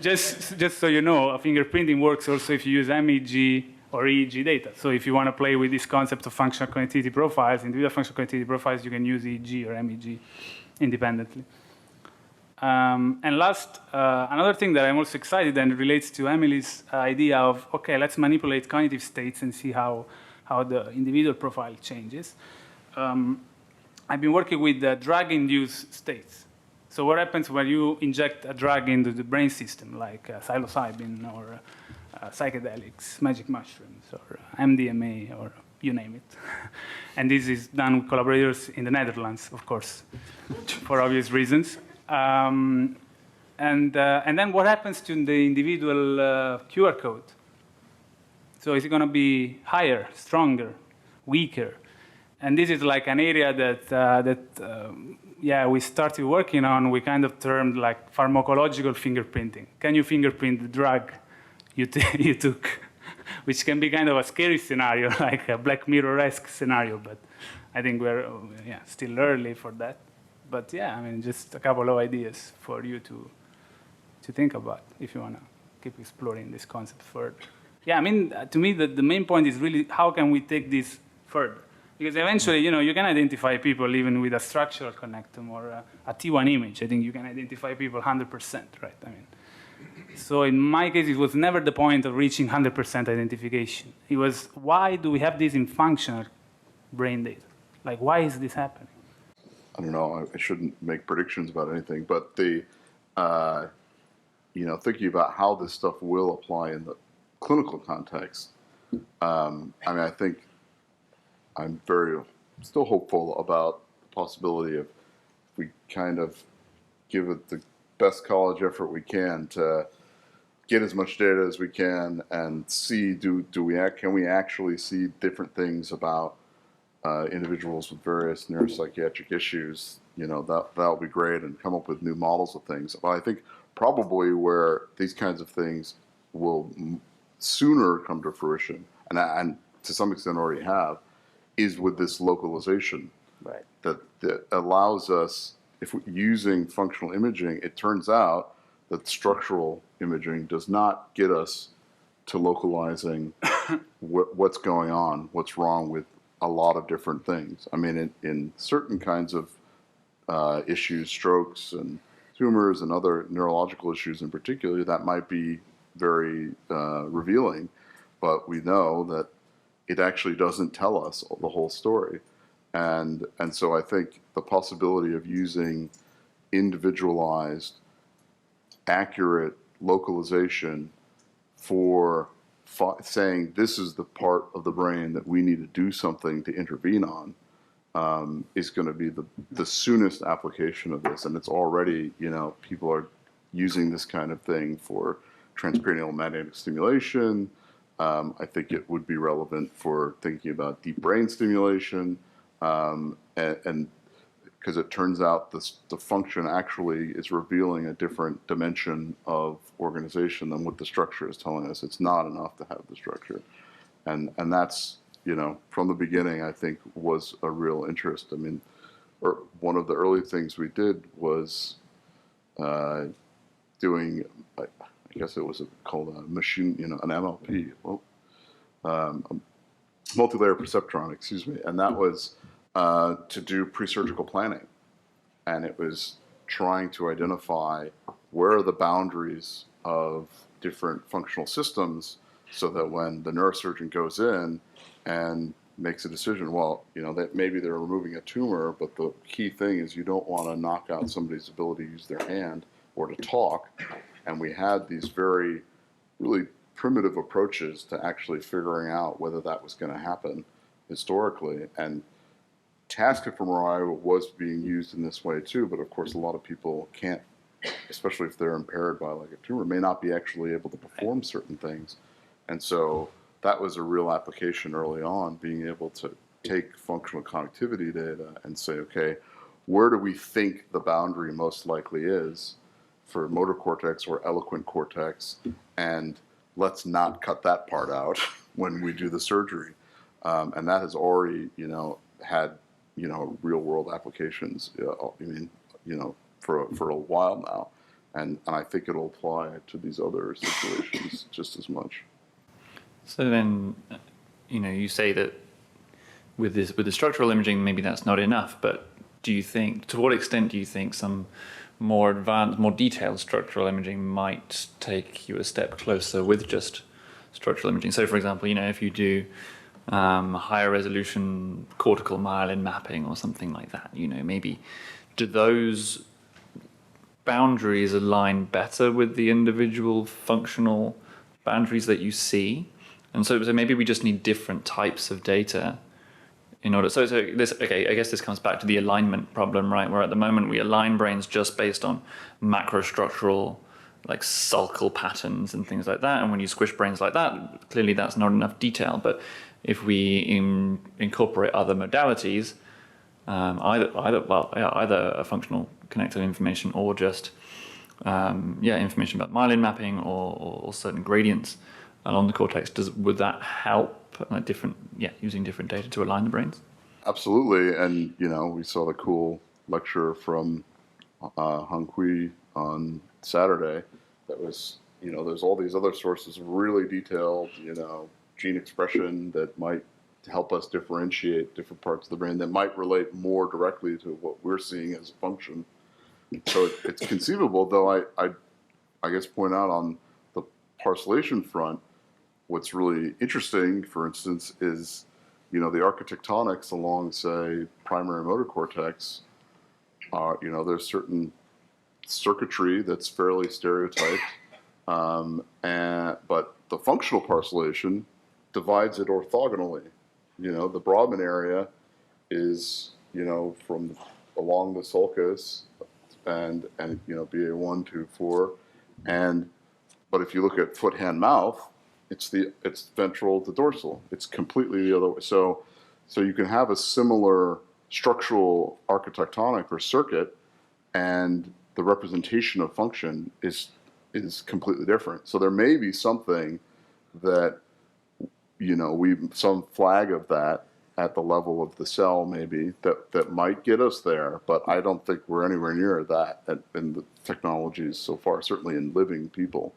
just so you know, fingerprinting works also if you use MEG or EEG data. So if you want to play with this concept of functional connectivity profiles, individual functional connectivity profiles, you can use EEG or MEG independently. And last, another thing that I'm also excited and relates to Emily's idea of, okay, let's manipulate cognitive states and see how the individual profile changes. I've been working with drug-induced states. So what happens when you inject a drug into the brain system, like psilocybin or psychedelics, magic mushrooms, or MDMA, or you name it. And this is done with collaborators in the Netherlands, of course, for obvious reasons. And then what happens to the individual QR code? So is it going to be higher, stronger, weaker? And this is like an area that we started working on. We kind of termed like pharmacological fingerprinting. Can you fingerprint the drug you took? Which can be kind of a scary scenario, like a Black Mirror-esque scenario. But I think we're still early for that. But yeah, I mean, just a couple of ideas for you to think about if you want to keep exploring this concept further. Yeah, I mean, to me, the main point is really how can we take this further? Because eventually, you can identify people even with a structural connectome or a T1 image. I think you can identify people 100%, right? I mean, so in my case, it was never the point of reaching 100% identification. It was, why do we have this in functional brain data? Like, why is this happening? I don't know. I shouldn't make predictions about anything, but thinking about how this stuff will apply in the clinical context, I mean, I think I'm still hopeful about the possibility of if we kind of give it the best college effort we can to get as much data as we can and see can we actually see different things about individuals with various neuropsychiatric issues. That'll be great, and come up with new models of things. But I think probably where these kinds of things will sooner come to fruition, and to some extent already have, is with this localization. Right. That allows us, if we're using functional imaging, it turns out that structural imaging does not get us to localizing what's going on, what's wrong with a lot of different things. I mean, in certain kinds of issues, strokes and tumors and other neurological issues in particular, that might be very revealing, but we know that it actually doesn't tell us the whole story. And so I think the possibility of using individualized, accurate localization for saying this is the part of the brain that we need to do something to intervene on is going to be the soonest application of this. And it's already, people are using this kind of thing for transcranial magnetic stimulation. I think it would be relevant for thinking about deep brain stimulation, and because it turns out the function actually is revealing a different dimension of organization than what the structure is telling us. It's not enough to have the structure, and that's from the beginning I think was a real interest. I mean, one of the early things we did was doing. I guess it was called a machine, an MLP, multi-layer perceptron, excuse me, and that was to do pre-surgical planning, and it was trying to identify where are the boundaries of different functional systems, so that when the neurosurgeon goes in and makes a decision, that maybe they're removing a tumor, but the key thing is you don't want to knock out somebody's ability to use their hand or to talk. And we had these very, really primitive approaches to actually figuring out whether that was going to happen historically. And task fMRI was being used in this way too, but of course a lot of people can't, especially if they're impaired by like a tumor, may not be actually able to perform certain things. And so that was a real application early on, being able to take functional connectivity data and say, okay, where do we think the boundary most likely is for motor cortex or eloquent cortex, and let's not cut that part out when we do the surgery. And that has already, had, real world applications, for a while now. And I think it'll apply to these other situations just as much. So then, you say that with the structural imaging, maybe that's not enough, but to what extent do you think some more advanced, more detailed structural imaging might take you a step closer with just structural imaging? So, for example, if you do higher resolution cortical myelin mapping or something like that, maybe do those boundaries align better with the individual functional boundaries that you see? And so maybe we just need different types of data in order. So this, okay, I guess this comes back to the alignment problem, right? Where at the moment we align brains just based on macrostructural, like sulcal patterns and things like that. And when you squish brains like that, clearly that's not enough detail. But if we incorporate other modalities, either a functional connective information or just information about myelin mapping or certain gradients along the cortex, would that help using different data to align the brains? Absolutely, and we saw the cool lecture from Hung Kui on Saturday. That was there's all these other sources of really detailed gene expression that might help us differentiate different parts of the brain that might relate more directly to what we're seeing as a function. So it's conceivable, though I guess point out on the parcellation front, what's really interesting, for instance, is the architectonics along, say, primary motor cortex. There's certain circuitry that's fairly stereotyped, but the functional parcellation divides it orthogonally. The Brodmann area is from along the sulcus and BA1, 2, 4, but if you look at foot, hand, mouth, it's ventral to dorsal. It's completely the other way. So you can have a similar structural architectonic or circuit, and the representation of function is completely different. So there may be something that some flag of that at the level of the cell maybe that might get us there, but I don't think we're anywhere near that in the technologies so far, certainly in living people.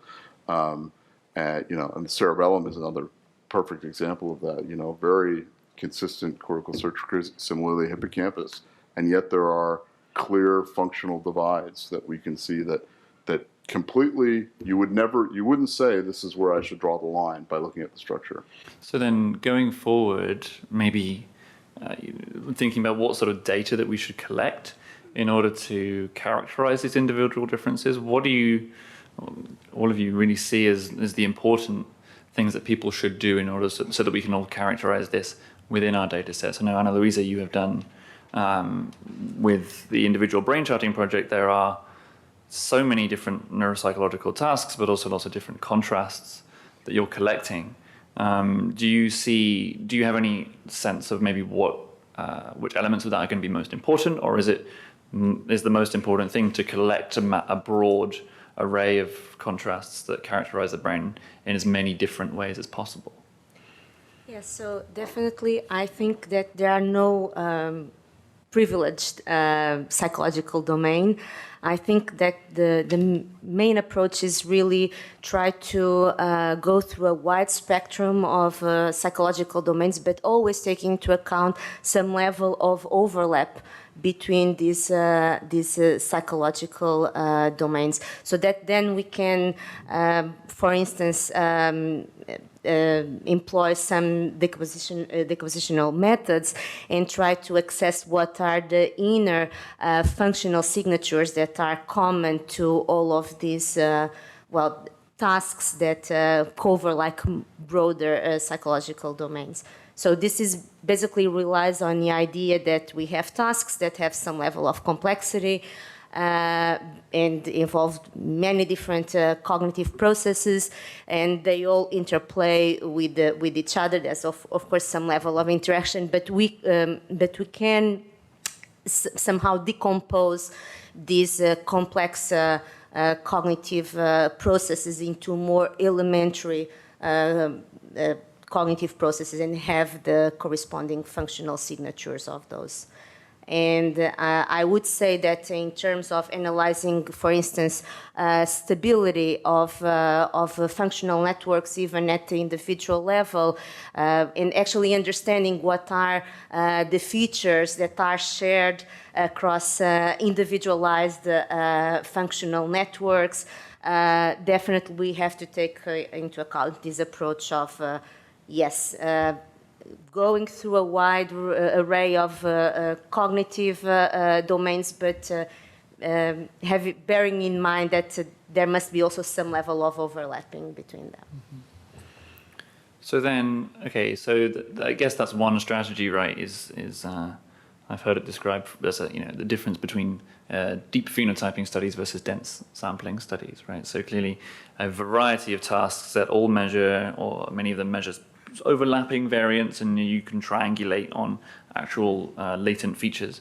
And the cerebellum is another perfect example of that. Very consistent cortical circuitry, similarly hippocampus, and yet there are clear functional divides that we can see that completely you wouldn't say this is where I should draw the line by looking at the structure. So then going forward, maybe thinking about what sort of data that we should collect in order to characterize these individual differences, what do you, all of you, really see as the important things that people should do in order so that we can all characterize this within our data sets? I know, Ana Luísa, you have done with the individual brain charting project, there are so many different neuropsychological tasks, but also lots of different contrasts that you're collecting. Do you have any sense of maybe which elements of that are going to be most important, or is the most important thing to collect a broad array of contrasts that characterize the brain in as many different ways as possible? Yes, so definitely I think that there are no privileged psychological domain. I think that the main approach is really try to go through a wide spectrum of psychological domains, but always taking into account some level of overlap between these psychological domains, so that then we can, for instance, employ some decompositional methods and try to access what are the inner functional signatures that are common to all of these tasks that cover like broader psychological domains. So this is basically relies on the idea that we have tasks that have some level of complexity and involve many different cognitive processes, and they all interplay with each other. There's of course some level of interaction, but we can somehow decompose these complex cognitive processes into more elementary cognitive processes and have the corresponding functional signatures of those. And I would say that in terms of analyzing, for instance, stability of functional networks, even at the individual level, and actually understanding what are the features that are shared across individualized functional networks, definitely we have to take into account this approach of going through a wide array of cognitive domains, but bearing in mind that there must be also some level of overlapping between them. So then, okay, so I guess that's one strategy, right? I've heard it described as the difference between deep phenotyping studies versus dense sampling studies, right? So clearly, a variety of tasks that all measure, or many of them measure overlapping variants, and you can triangulate on actual latent features.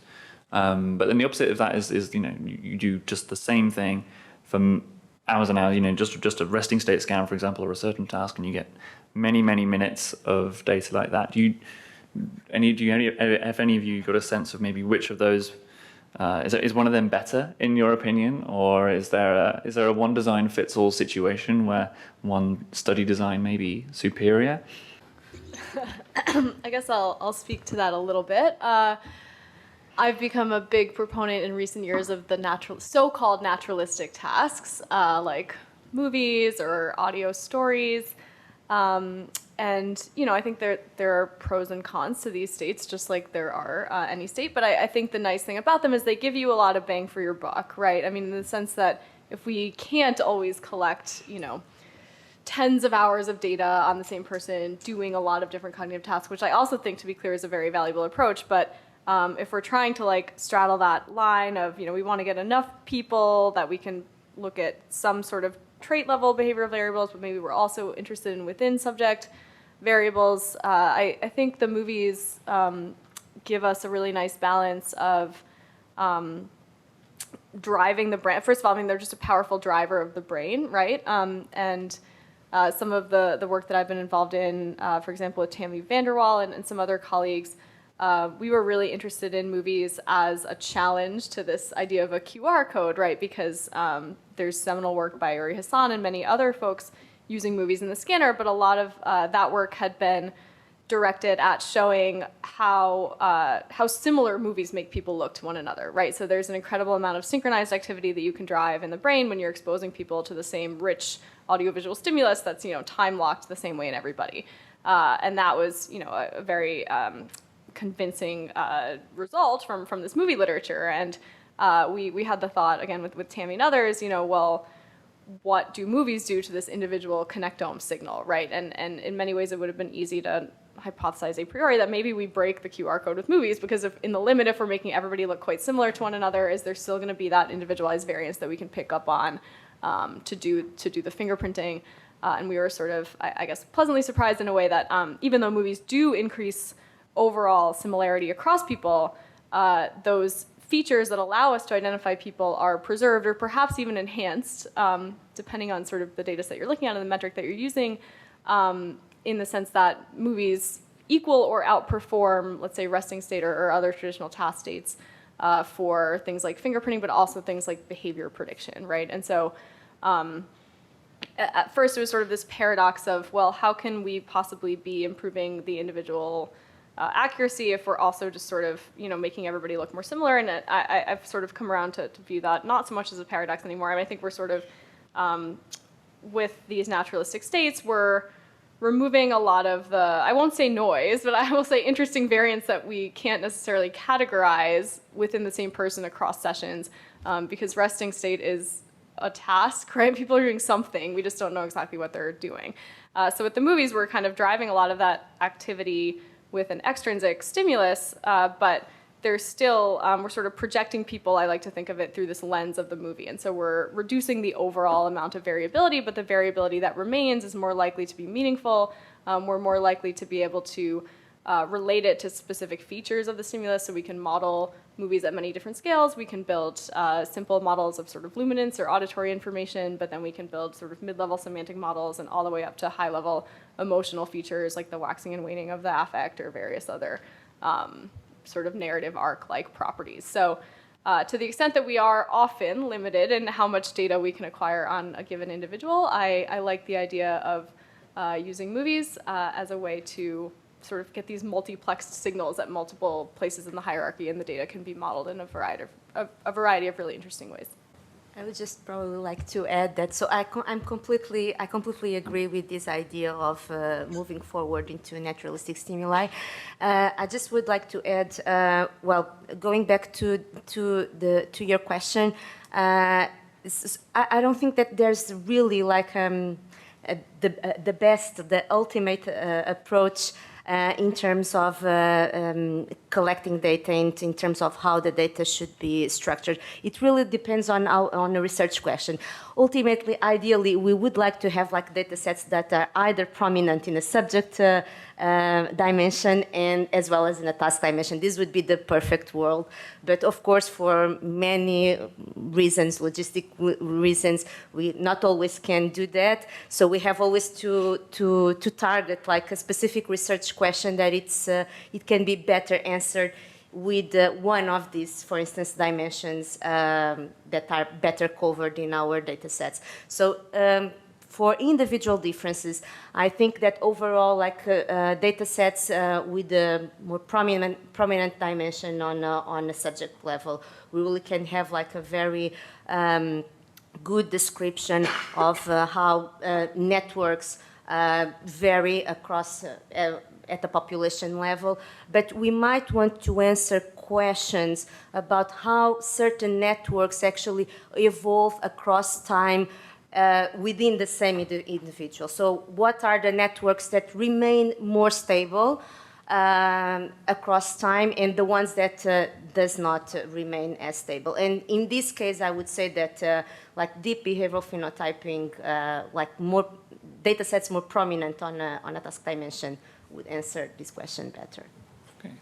But then the opposite of that is you do just the same thing for hours and hours, just a resting state scan, for example, or a certain task, and you get many minutes of data like that. Have any of you got a sense of maybe which of those is one of them better in your opinion, or is there a one design fits all situation where one study design may be superior? I guess I'll speak to that a little bit. I've become a big proponent in recent years of the so-called naturalistic tasks, like movies or audio stories. And I think there are pros and cons to these states, just like there are any state. But I think the nice thing about them is they give you a lot of bang for your buck, right? I mean, in the sense that if we can't always collect, tens of hours of data on the same person doing a lot of different cognitive tasks, which I also think, to be clear, is a very valuable approach. But if we're trying to straddle that line of, we want to get enough people that we can look at some sort of trait level behavioral variables, but maybe we're also interested in within subject variables. I think the movies give us a really nice balance of driving the brain. First of all, they're just a powerful driver of the brain, right? And some of the work that I've been involved in, for example, with Tammy Vanderwall and some other colleagues, we were really interested in movies as a challenge to this idea of a QR code, right? Because there's seminal work by Uri Hassan and many other folks using movies in the scanner, but a lot of that work had been directed at showing how similar movies make people look to one another, right? So there's an incredible amount of synchronized activity that you can drive in the brain when you're exposing people to the same rich audiovisual stimulus that's time locked the same way in everybody, and that was a very convincing result from this movie literature. And we had the thought, again, with Tammy and others, well, what do movies do to this individual connectome signal, right? And in many ways, it would have been easy to hypothesize a priori that maybe we break the QR code with movies, because if we're making everybody look quite similar to one another, is there still going to be that individualized variance that we can pick up on to do the fingerprinting? And we were sort of, I guess, pleasantly surprised in a way that even though movies do increase overall similarity across people, those features that allow us to identify people are preserved or perhaps even enhanced, depending on sort of the data set you're looking at and the metric that you're using, in the sense that movies equal or outperform, let's say, resting state or other traditional task states for things like fingerprinting, but also things like behavior prediction, right? And so at first it was sort of this paradox of, well, how can we possibly be improving the individual accuracy if we're also just sort of, making everybody look more similar? And I've sort of come around to view that not so much as a paradox anymore. I think we're sort of, with these naturalistic states, we're removing a lot of the, I won't say noise, but I will say interesting variants that we can't necessarily categorize within the same person across sessions, because resting state is a task, right? People are doing something, we just don't know exactly what they're doing. So with the movies, we're kind of driving a lot of that activity with an extrinsic stimulus, but there's still, we're sort of projecting people, I like to think of it, through this lens of the movie. And so we're reducing the overall amount of variability, but the variability that remains is more likely to be meaningful. We're more likely to be able to relate it to specific features of the stimulus, so we can model movies at many different scales. We can build simple models of sort of luminance or auditory information, but then we can build sort of mid-level semantic models and all the way up to high-level emotional features like the waxing and waning of the affect or various other sort of narrative arc-like properties. So to the extent that we are often limited in how much data we can acquire on a given individual, I like the idea of using movies as a way to sort of get these multiplexed signals at multiple places in the hierarchy, and the data can be modeled in a variety of really interesting ways. I would just probably like to add that. So I completely agree with this idea of moving forward into naturalistic stimuli. I just would like to add, well, going back to your question, I don't think that there's really like the ultimate approach in terms of collecting data and in terms of how the data should be structured. It really depends on a research question. Ultimately, ideally, we would like to have like data sets that are either prominent in a subject dimension and as well as in a task dimension. This would be the perfect world. But of course, for many reasons, logistic reasons, we not always can do that. So we have always to target like a specific research question that it can be better answered with one of these, for instance, dimensions that are better covered in our data sets. So for individual differences, I think that overall, like data sets with a more prominent dimension on a subject level, we really can have like a very good description of how networks vary across at the population level, but we might want to answer questions about how certain networks actually evolve across time within the same individual. So what are the networks that remain more stable across time and the ones that does not remain as stable? And in this case, I would say that like deep behavioral phenotyping, like more data sets more prominent on a task dimension would answer this question better. Okay.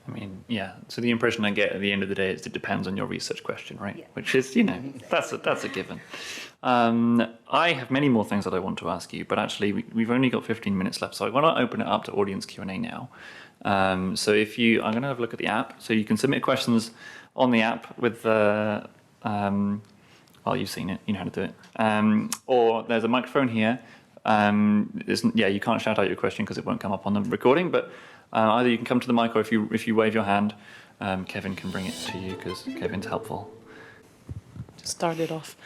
I mean, yeah. So the impression I get at the end of the day is it depends on your research question, right? Yeah. Which is, you know, that's a given. I have many more things that I want to ask you, but actually we've only got 15 minutes left, so I want to open it up to audience Q&A now. So if I'm going to have a look at the app. So you can submit questions on the app with well, you've seen it, you know how to do it. Or there's a microphone here. You can't shout out your question because it won't come up on the recording, but either you can come to the mic or if you wave your hand, Kevin can bring it to you because Kevin's helpful. To start it off.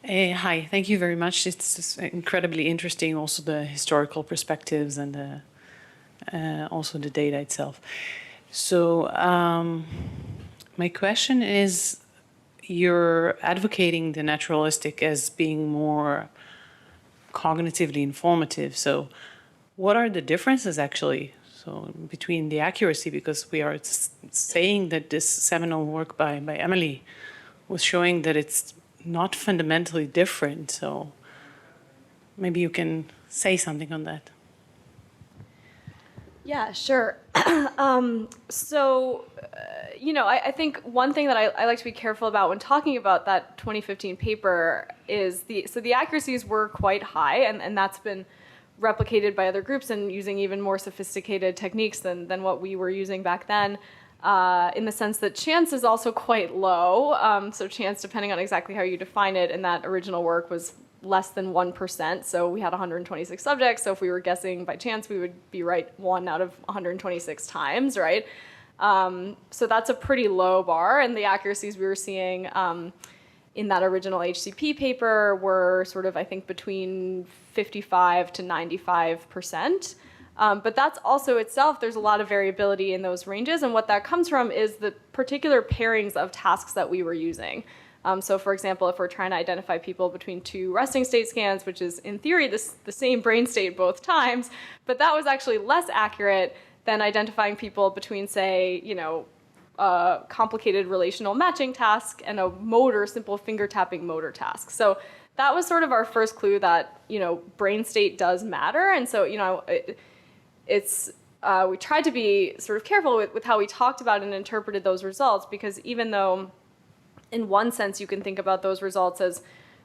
Hi, thank you very much. It's incredibly interesting, also the historical perspectives and also the data itself. So my question is, you're advocating the naturalistic as being more cognitively informative. So what are the differences actually between the accuracy? Because we are saying that this seminal work by Emily was showing that it's not fundamentally different. So maybe you can say something on that. Yeah, sure. I think one thing that I like to be careful about when talking about that 2015 paper is the accuracies were quite high, and that's been replicated by other groups and using even more sophisticated techniques than what we were using back then, in the sense that chance is also quite low. So chance, depending on exactly how you define it, in that original work was less than 1%. So we had 126 subjects. So if we were guessing by chance, we would be right 1 out of 126 times, right? So that's a pretty low bar. And the accuracies we were seeing in that original HCP paper were sort of, I think, between 55 to 95%. But that's also itself, there's a lot of variability in those ranges. And what that comes from is the particular pairings of tasks that we were using. So for example, if we're trying to identify people between 2 resting state scans, which is in theory the same brain state both times, but that was actually less accurate than identifying people between, say, a complicated relational matching task and a simple finger tapping motor task. So that was sort of our first clue that, brain state does matter. And so, we tried to be sort of careful with how we talked about and interpreted those results, because even though in one sense you can think about those results as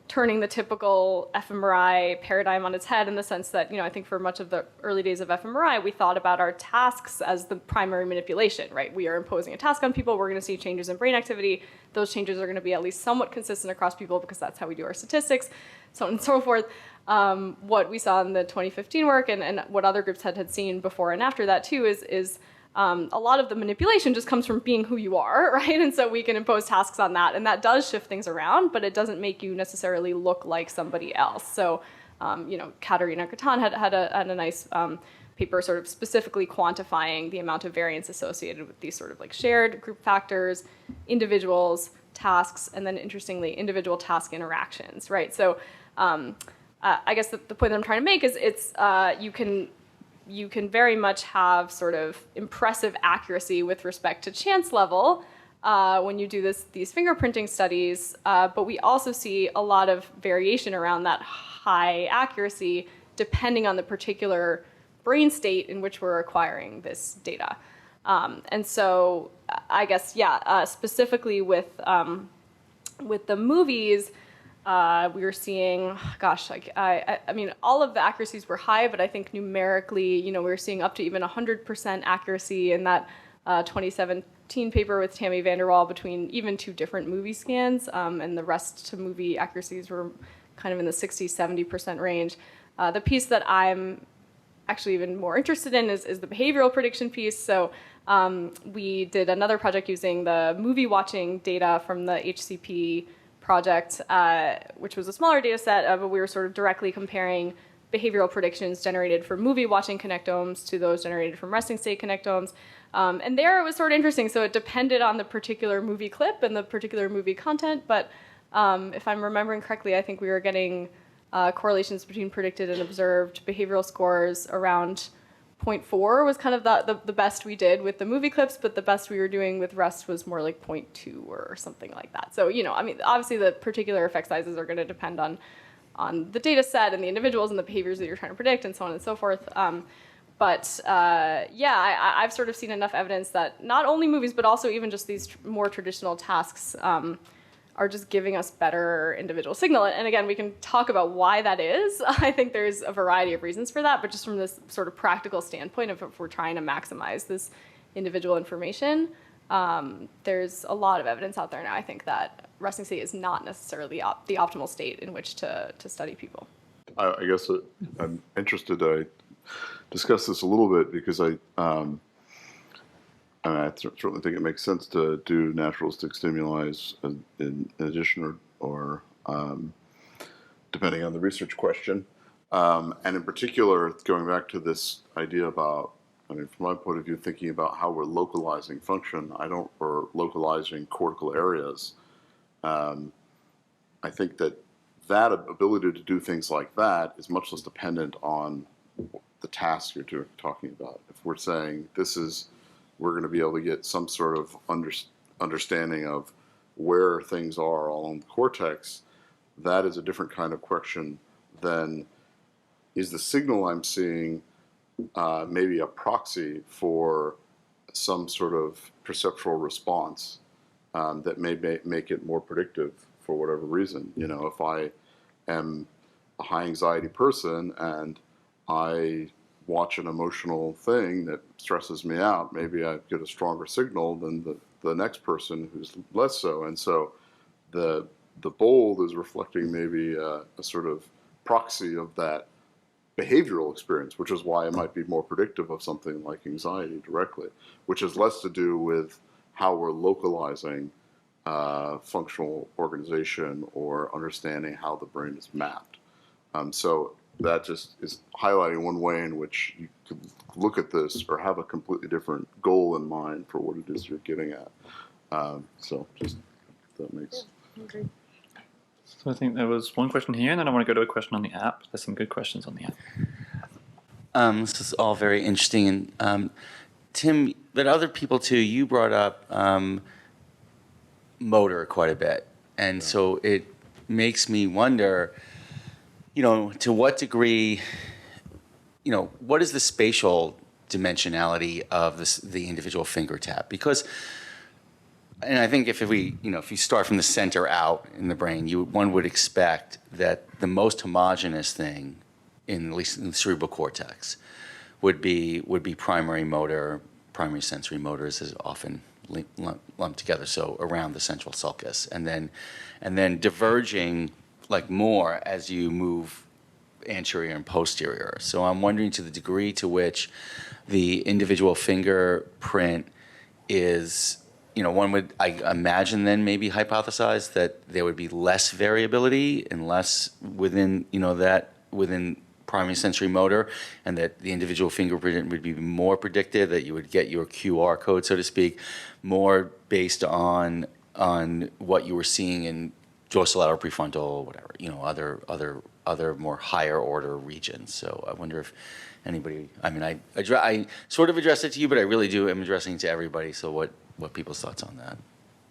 turning the typical fMRI paradigm on its head, in the sense that, I think for much of the early days of fMRI, we thought about our tasks as the primary manipulation, right? We are imposing a task on people, we're going to see changes in brain activity. Those changes are going to be at least somewhat consistent across people because that's how we do our statistics, so on and so forth. What we saw in the 2015 work and what other groups had seen before and after that too is a lot of the manipulation just comes from being who you are, right? And so we can impose tasks on that, and that does shift things around, but it doesn't make you necessarily look like somebody else. So, Katerina Katan had a nice paper sort of specifically quantifying the amount of variance associated with these sort of like shared group factors, individuals, tasks, and then interestingly, individual task interactions, right? So I guess the point that I'm trying to make is you can very much have sort of impressive accuracy with respect to chance level when you do these fingerprinting studies, but we also see a lot of variation around that high accuracy depending on the particular brain state in which we're acquiring this data. And so I guess, specifically with the movies, we were seeing, I mean, all of the accuracies were high, but I think numerically, we were seeing up to even 100% accuracy in that 2017 paper with Tammy Vanderwall between even two different movie scans, and the rest to movie accuracies were kind of in the 60, 70% range. The piece that I'm actually even more interested in is the behavioral prediction piece. So we did another project using the movie watching data from the HCP project, which was a smaller data set, but we were sort of directly comparing behavioral predictions generated for movie watching connectomes to those generated from resting state connectomes. And there it was sort of interesting. So it depended on the particular movie clip and the particular movie content. But if I'm remembering correctly, I think we were getting correlations between predicted and observed behavioral scores around 0.4 was kind of the best we did with the movie clips, but the best we were doing with rest was more like 0.2 or something like that. So, I mean, obviously the particular effect sizes are going to depend on the data set and the individuals and the behaviors that you're trying to predict and so on and so forth. I've sort of seen enough evidence that not only movies, but also even just these more traditional tasks are just giving us better individual signal. And again, we can talk about why that is. I think there's a variety of reasons for that, but just from this sort of practical standpoint, if we're trying to maximize this individual information, there's a lot of evidence out there now, I think, that resting state is not necessarily the optimal state in which to study people. I guess I'm interested to discuss this a little bit because I certainly think it makes sense to do naturalistic stimuli in addition or depending on the research question. And in particular, going back to this idea about, from my point of view, thinking about how we're localizing function, or localizing cortical areas. I think that ability to do things like that is much less dependent on the task you're talking about. If we're saying we're going to be able to get some sort of understanding of where things are along the cortex, that is a different kind of question than, is the signal I'm seeing maybe a proxy for some sort of perceptual response that may make it more predictive for whatever reason. If I am a high anxiety person and I watch an emotional thing that stresses me out, maybe I get a stronger signal than the next person who's less so. And so the bold is reflecting maybe a sort of proxy of that behavioral experience, which is why it might be more predictive of something like anxiety directly, which has less to do with how we're localizing functional organization or understanding how the brain is mapped. So that just is highlighting one way in which you could look at this or have a completely different goal in mind for what it is you're getting at. So just that makes. Yeah, agree. So I think there was one question here, and then I want to go to a question on the app. There's some good questions on the app. This is all very interesting. And Tim, but other people too, you brought up motor quite a bit. And so it makes me wonder, to what degree, what is the spatial dimensionality of the individual finger tap? Because, and I think if you start from the center out in the brain, one would expect that the most homogeneous thing, at least in the cerebral cortex, would be primary motor, primary sensory motors is often lumped together, so around the central sulcus, and then diverging like more as you move anterior and posterior. So I'm wondering to the degree to which the individual fingerprint is, one would, I imagine, then maybe hypothesize that there would be less variability and less within, within primary sensory motor, and that the individual fingerprint would be more predictive, that you would get your QR code, so to speak, more based on what you were seeing in dorsolateral prefrontal, whatever, other other more higher order regions. So I wonder if anybody, I mean, I sort of addressed it to you, but I really am addressing it to everybody. So what people's thoughts on that?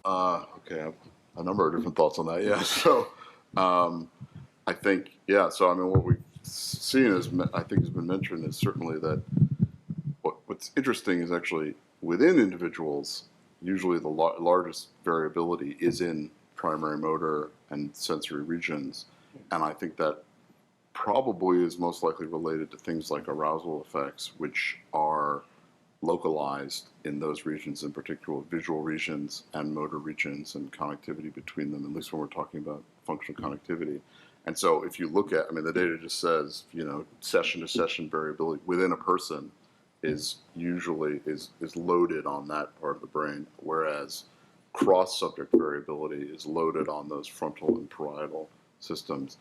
Okay, I have a number of different thoughts on that. Yeah, so I think, yeah, so I mean, what we've seen is, I think has been mentioned, is certainly that what's interesting is actually within individuals, usually the largest variability is in primary motor and sensory regions. And I think that probably is most likely related to things like arousal effects, which are localized in those regions, in particular visual regions and motor regions and connectivity between them, at least when we're talking about functional connectivity. And so if you look at, I mean, the data just says, you know, session to session variability within a person is usually is loaded on that part of the brain, whereas cross-subject variability is loaded on those frontal and parietal systems.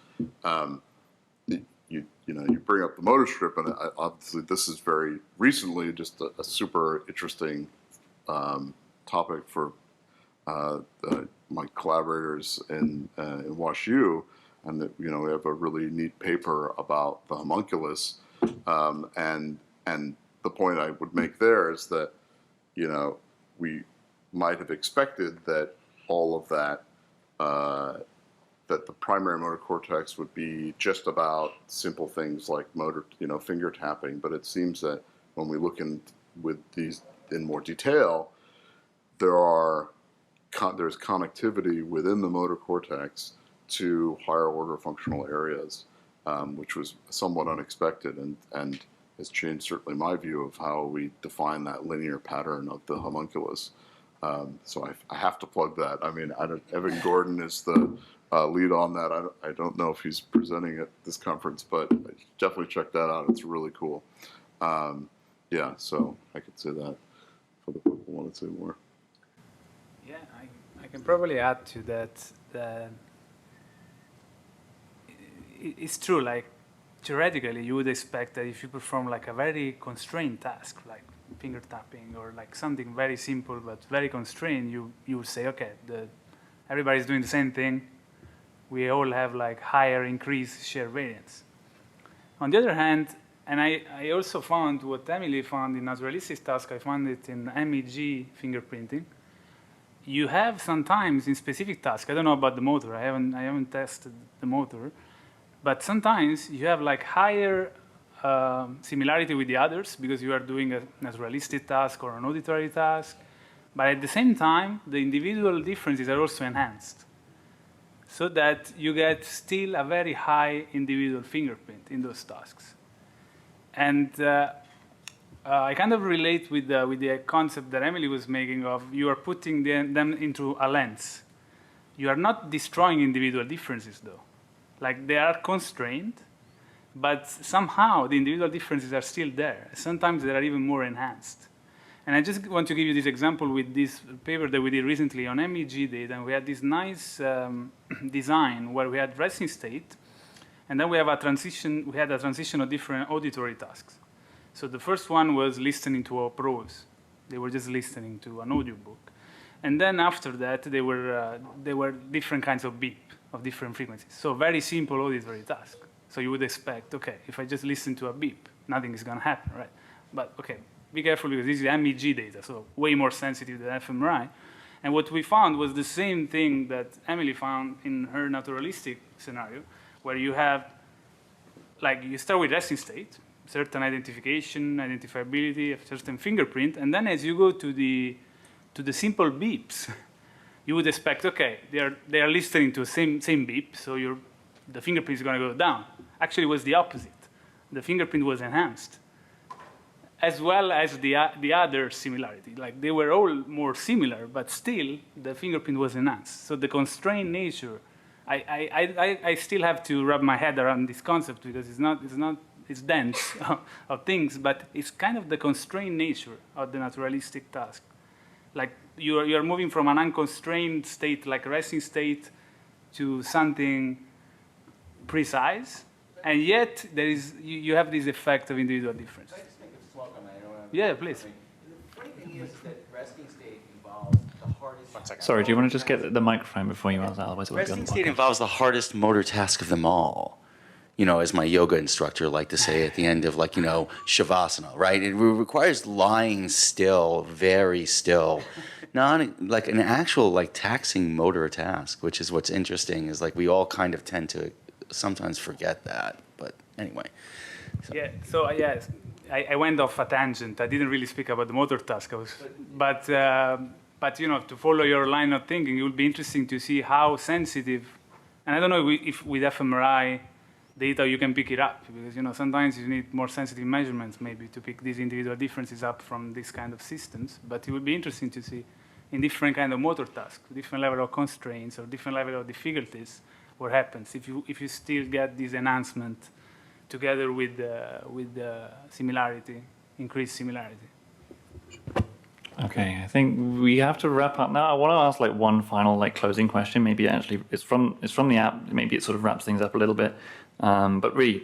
You bring up the motor strip, and obviously this is very recently just a super interesting topic for my collaborators in WashU, and that we have a really neat paper about the homunculus, and the point I would make there is that we might have expected that all of that. That the primary motor cortex would be just about simple things like motor, finger tapping. But it seems that when we look with these in more detail, there's connectivity within the motor cortex to higher order functional areas, which was somewhat unexpected and has changed certainly my view of how we define that linear pattern of the homunculus. So I have to plug that. I mean, Evan Gordon is the lead on that. I don't know if he's presenting at this conference, but definitely check that out. It's really cool. Yeah, so I could say that for the people who want to say more. Yeah, I can probably add to that it's true, like theoretically you would expect that if you perform like a very constrained task, like finger tapping or like something very simple but very constrained, you would say, okay, everybody's doing the same thing. We all have like higher increased share variance. On the other hand, and I also found what Emily found in naturalistic task, I found it in MEG fingerprinting. You have sometimes in specific tasks, I don't know about the motor, I haven't tested the motor, but sometimes you have like higher similarity with the others because you are doing a naturalistic task or an auditory task, but at the same time, the individual differences are also enhanced, so that you get still a very high individual fingerprint in those tasks. And I kind of relate with the concept that Emily was making of you are putting them into a lens. You are not destroying individual differences, though. Like, they are constrained, but somehow the individual differences are still there. Sometimes they are even more enhanced. And I just want to give you this example with this paper that we did recently on MEG data. And we had this nice design where we had resting state, and then we had a transition of different auditory tasks. So the first one was listening to a prose. They were just listening to an audiobook. And then after that, they were different kinds of beep of different frequencies. So very simple auditory task. So you would expect, okay, if I just listen to a beep, nothing is going to happen, right? But okay, be careful because this is MEG data, so way more sensitive than fMRI. And what we found was the same thing that Emily found in her naturalistic scenario, where you have, like, you start with resting state, certain identification, identifiability, a certain fingerprint, and then as you go to the simple beeps, you would expect, okay, they are listening to the same beep, so the fingerprint is going to go down. Actually, it was the opposite. The fingerprint was enhanced, as well as the other similarity. Like, they were all more similar, but still the fingerprint was enhanced. So the constrained nature, I still have to wrap my head around this concept because it's dense of things, but it's kind of the constrained nature of the naturalistic task. Like, you are moving from an unconstrained state, like a resting state, to something precise, and yet you have this effect of individual difference. Can I just make a small comment? Yeah, please. The funny thing is that resting state involves the hardest. 1 second. Sorry, do you want to just get the microphone before you answer? Otherwise, it won't be on Resting the state podcast. involves the hardest motor task of them all. as my yoga instructor like to say at the end of shavasana, right? It requires lying still, very still, not like an actual taxing motor task, which is what's interesting is we all kind of tend to sometimes forget that. But anyway. Yes, I went off a tangent. I didn't really speak about the motor task. But to follow your line of thinking, it would be interesting to see how sensitive, and I don't know if with fMRI data you can pick it up, because sometimes you need more sensitive measurements maybe to pick these individual differences up from this kind of systems. But it would be interesting to see in different kind of motor tasks, different level of constraints or different level of difficulties, what happens if you still get this enhancement together with the similarity, increased similarity. Okay, I think we have to wrap up now. I want to ask one final closing question. Maybe actually it's from the app. Maybe it sort of wraps things up a little bit. But really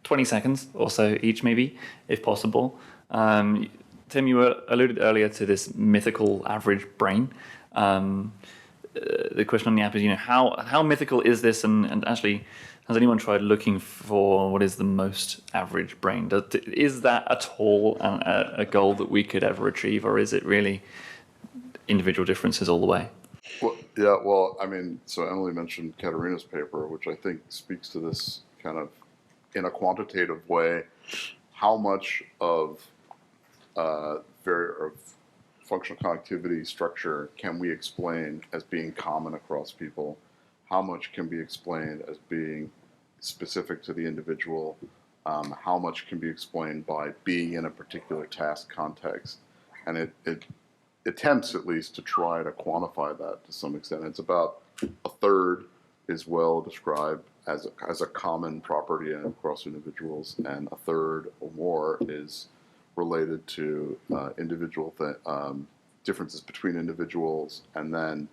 20 seconds or so each, maybe, if possible. Tim, you alluded earlier to this mythical average brain. The question on the app is, how mythical is this? And actually, has anyone tried looking for what is the most average brain? Is that at all a goal that we could ever achieve, or is it really individual differences all the way? Well, yeah, well, I mean, so Emily mentioned Katerina's paper, which I think speaks to this kind of, in a quantitative way, how much of functional connectivity structure can we explain as being common across people? How much can be explained as being specific to the individual? How much can be explained by being in a particular task context? And it attempts, at least, to try to quantify that to some extent. It's about a third is well described as a common property across individuals, and a third or more is related to individual differences between individuals, and then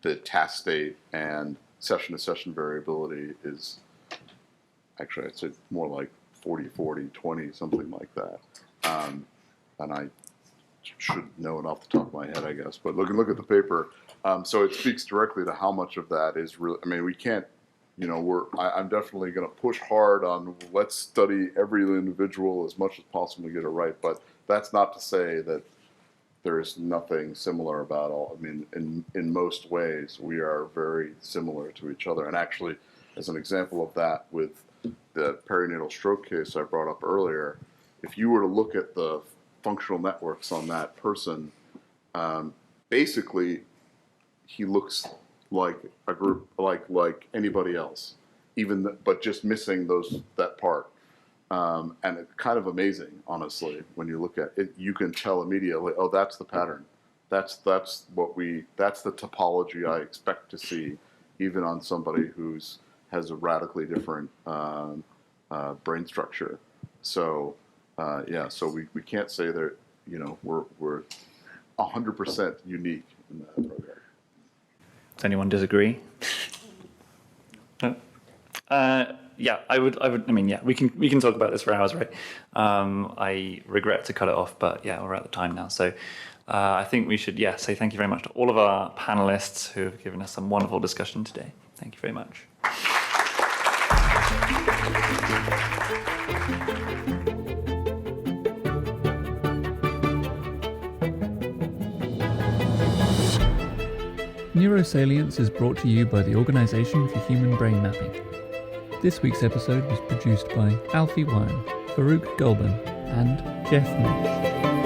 the task state and session-to-session variability is actually, I'd say more like 40, 20, something like that. And I should know it off the top of my head, I guess. But look at the paper. So it speaks directly to how much of that is really, I mean, we can't, I'm definitely going to push hard on let's study every individual as much as possible to get it right. But that's not to say that there's nothing similar about all. I mean, in most ways, we are very similar to each other. And actually, as an example of that, with the perinatal stroke case I brought up earlier, if you were to look at the functional networks on that person, basically, he looks like a group, like anybody else, but just missing that part. And it's kind of amazing, honestly, when you look at it. You can tell immediately, oh, that's the pattern. That's the topology I expect to see, even on somebody has a radically different brain structure. So so we can't say that we're 100% unique in that regard. Does anyone disagree? No. Yeah, I would. I mean, yeah, we can talk about this for hours, right? I regret to cut it off, but yeah, we're at the time now. So I think we should, say thank you very much to all of our panelists who have given us some wonderful discussion today. Thank you very much. Neurosalience is brought to you by the Organisation for Human Brain Mapping. This week's episode was produced by Alfie Wearn, Faruk, Gulban, and Jeff Mentch.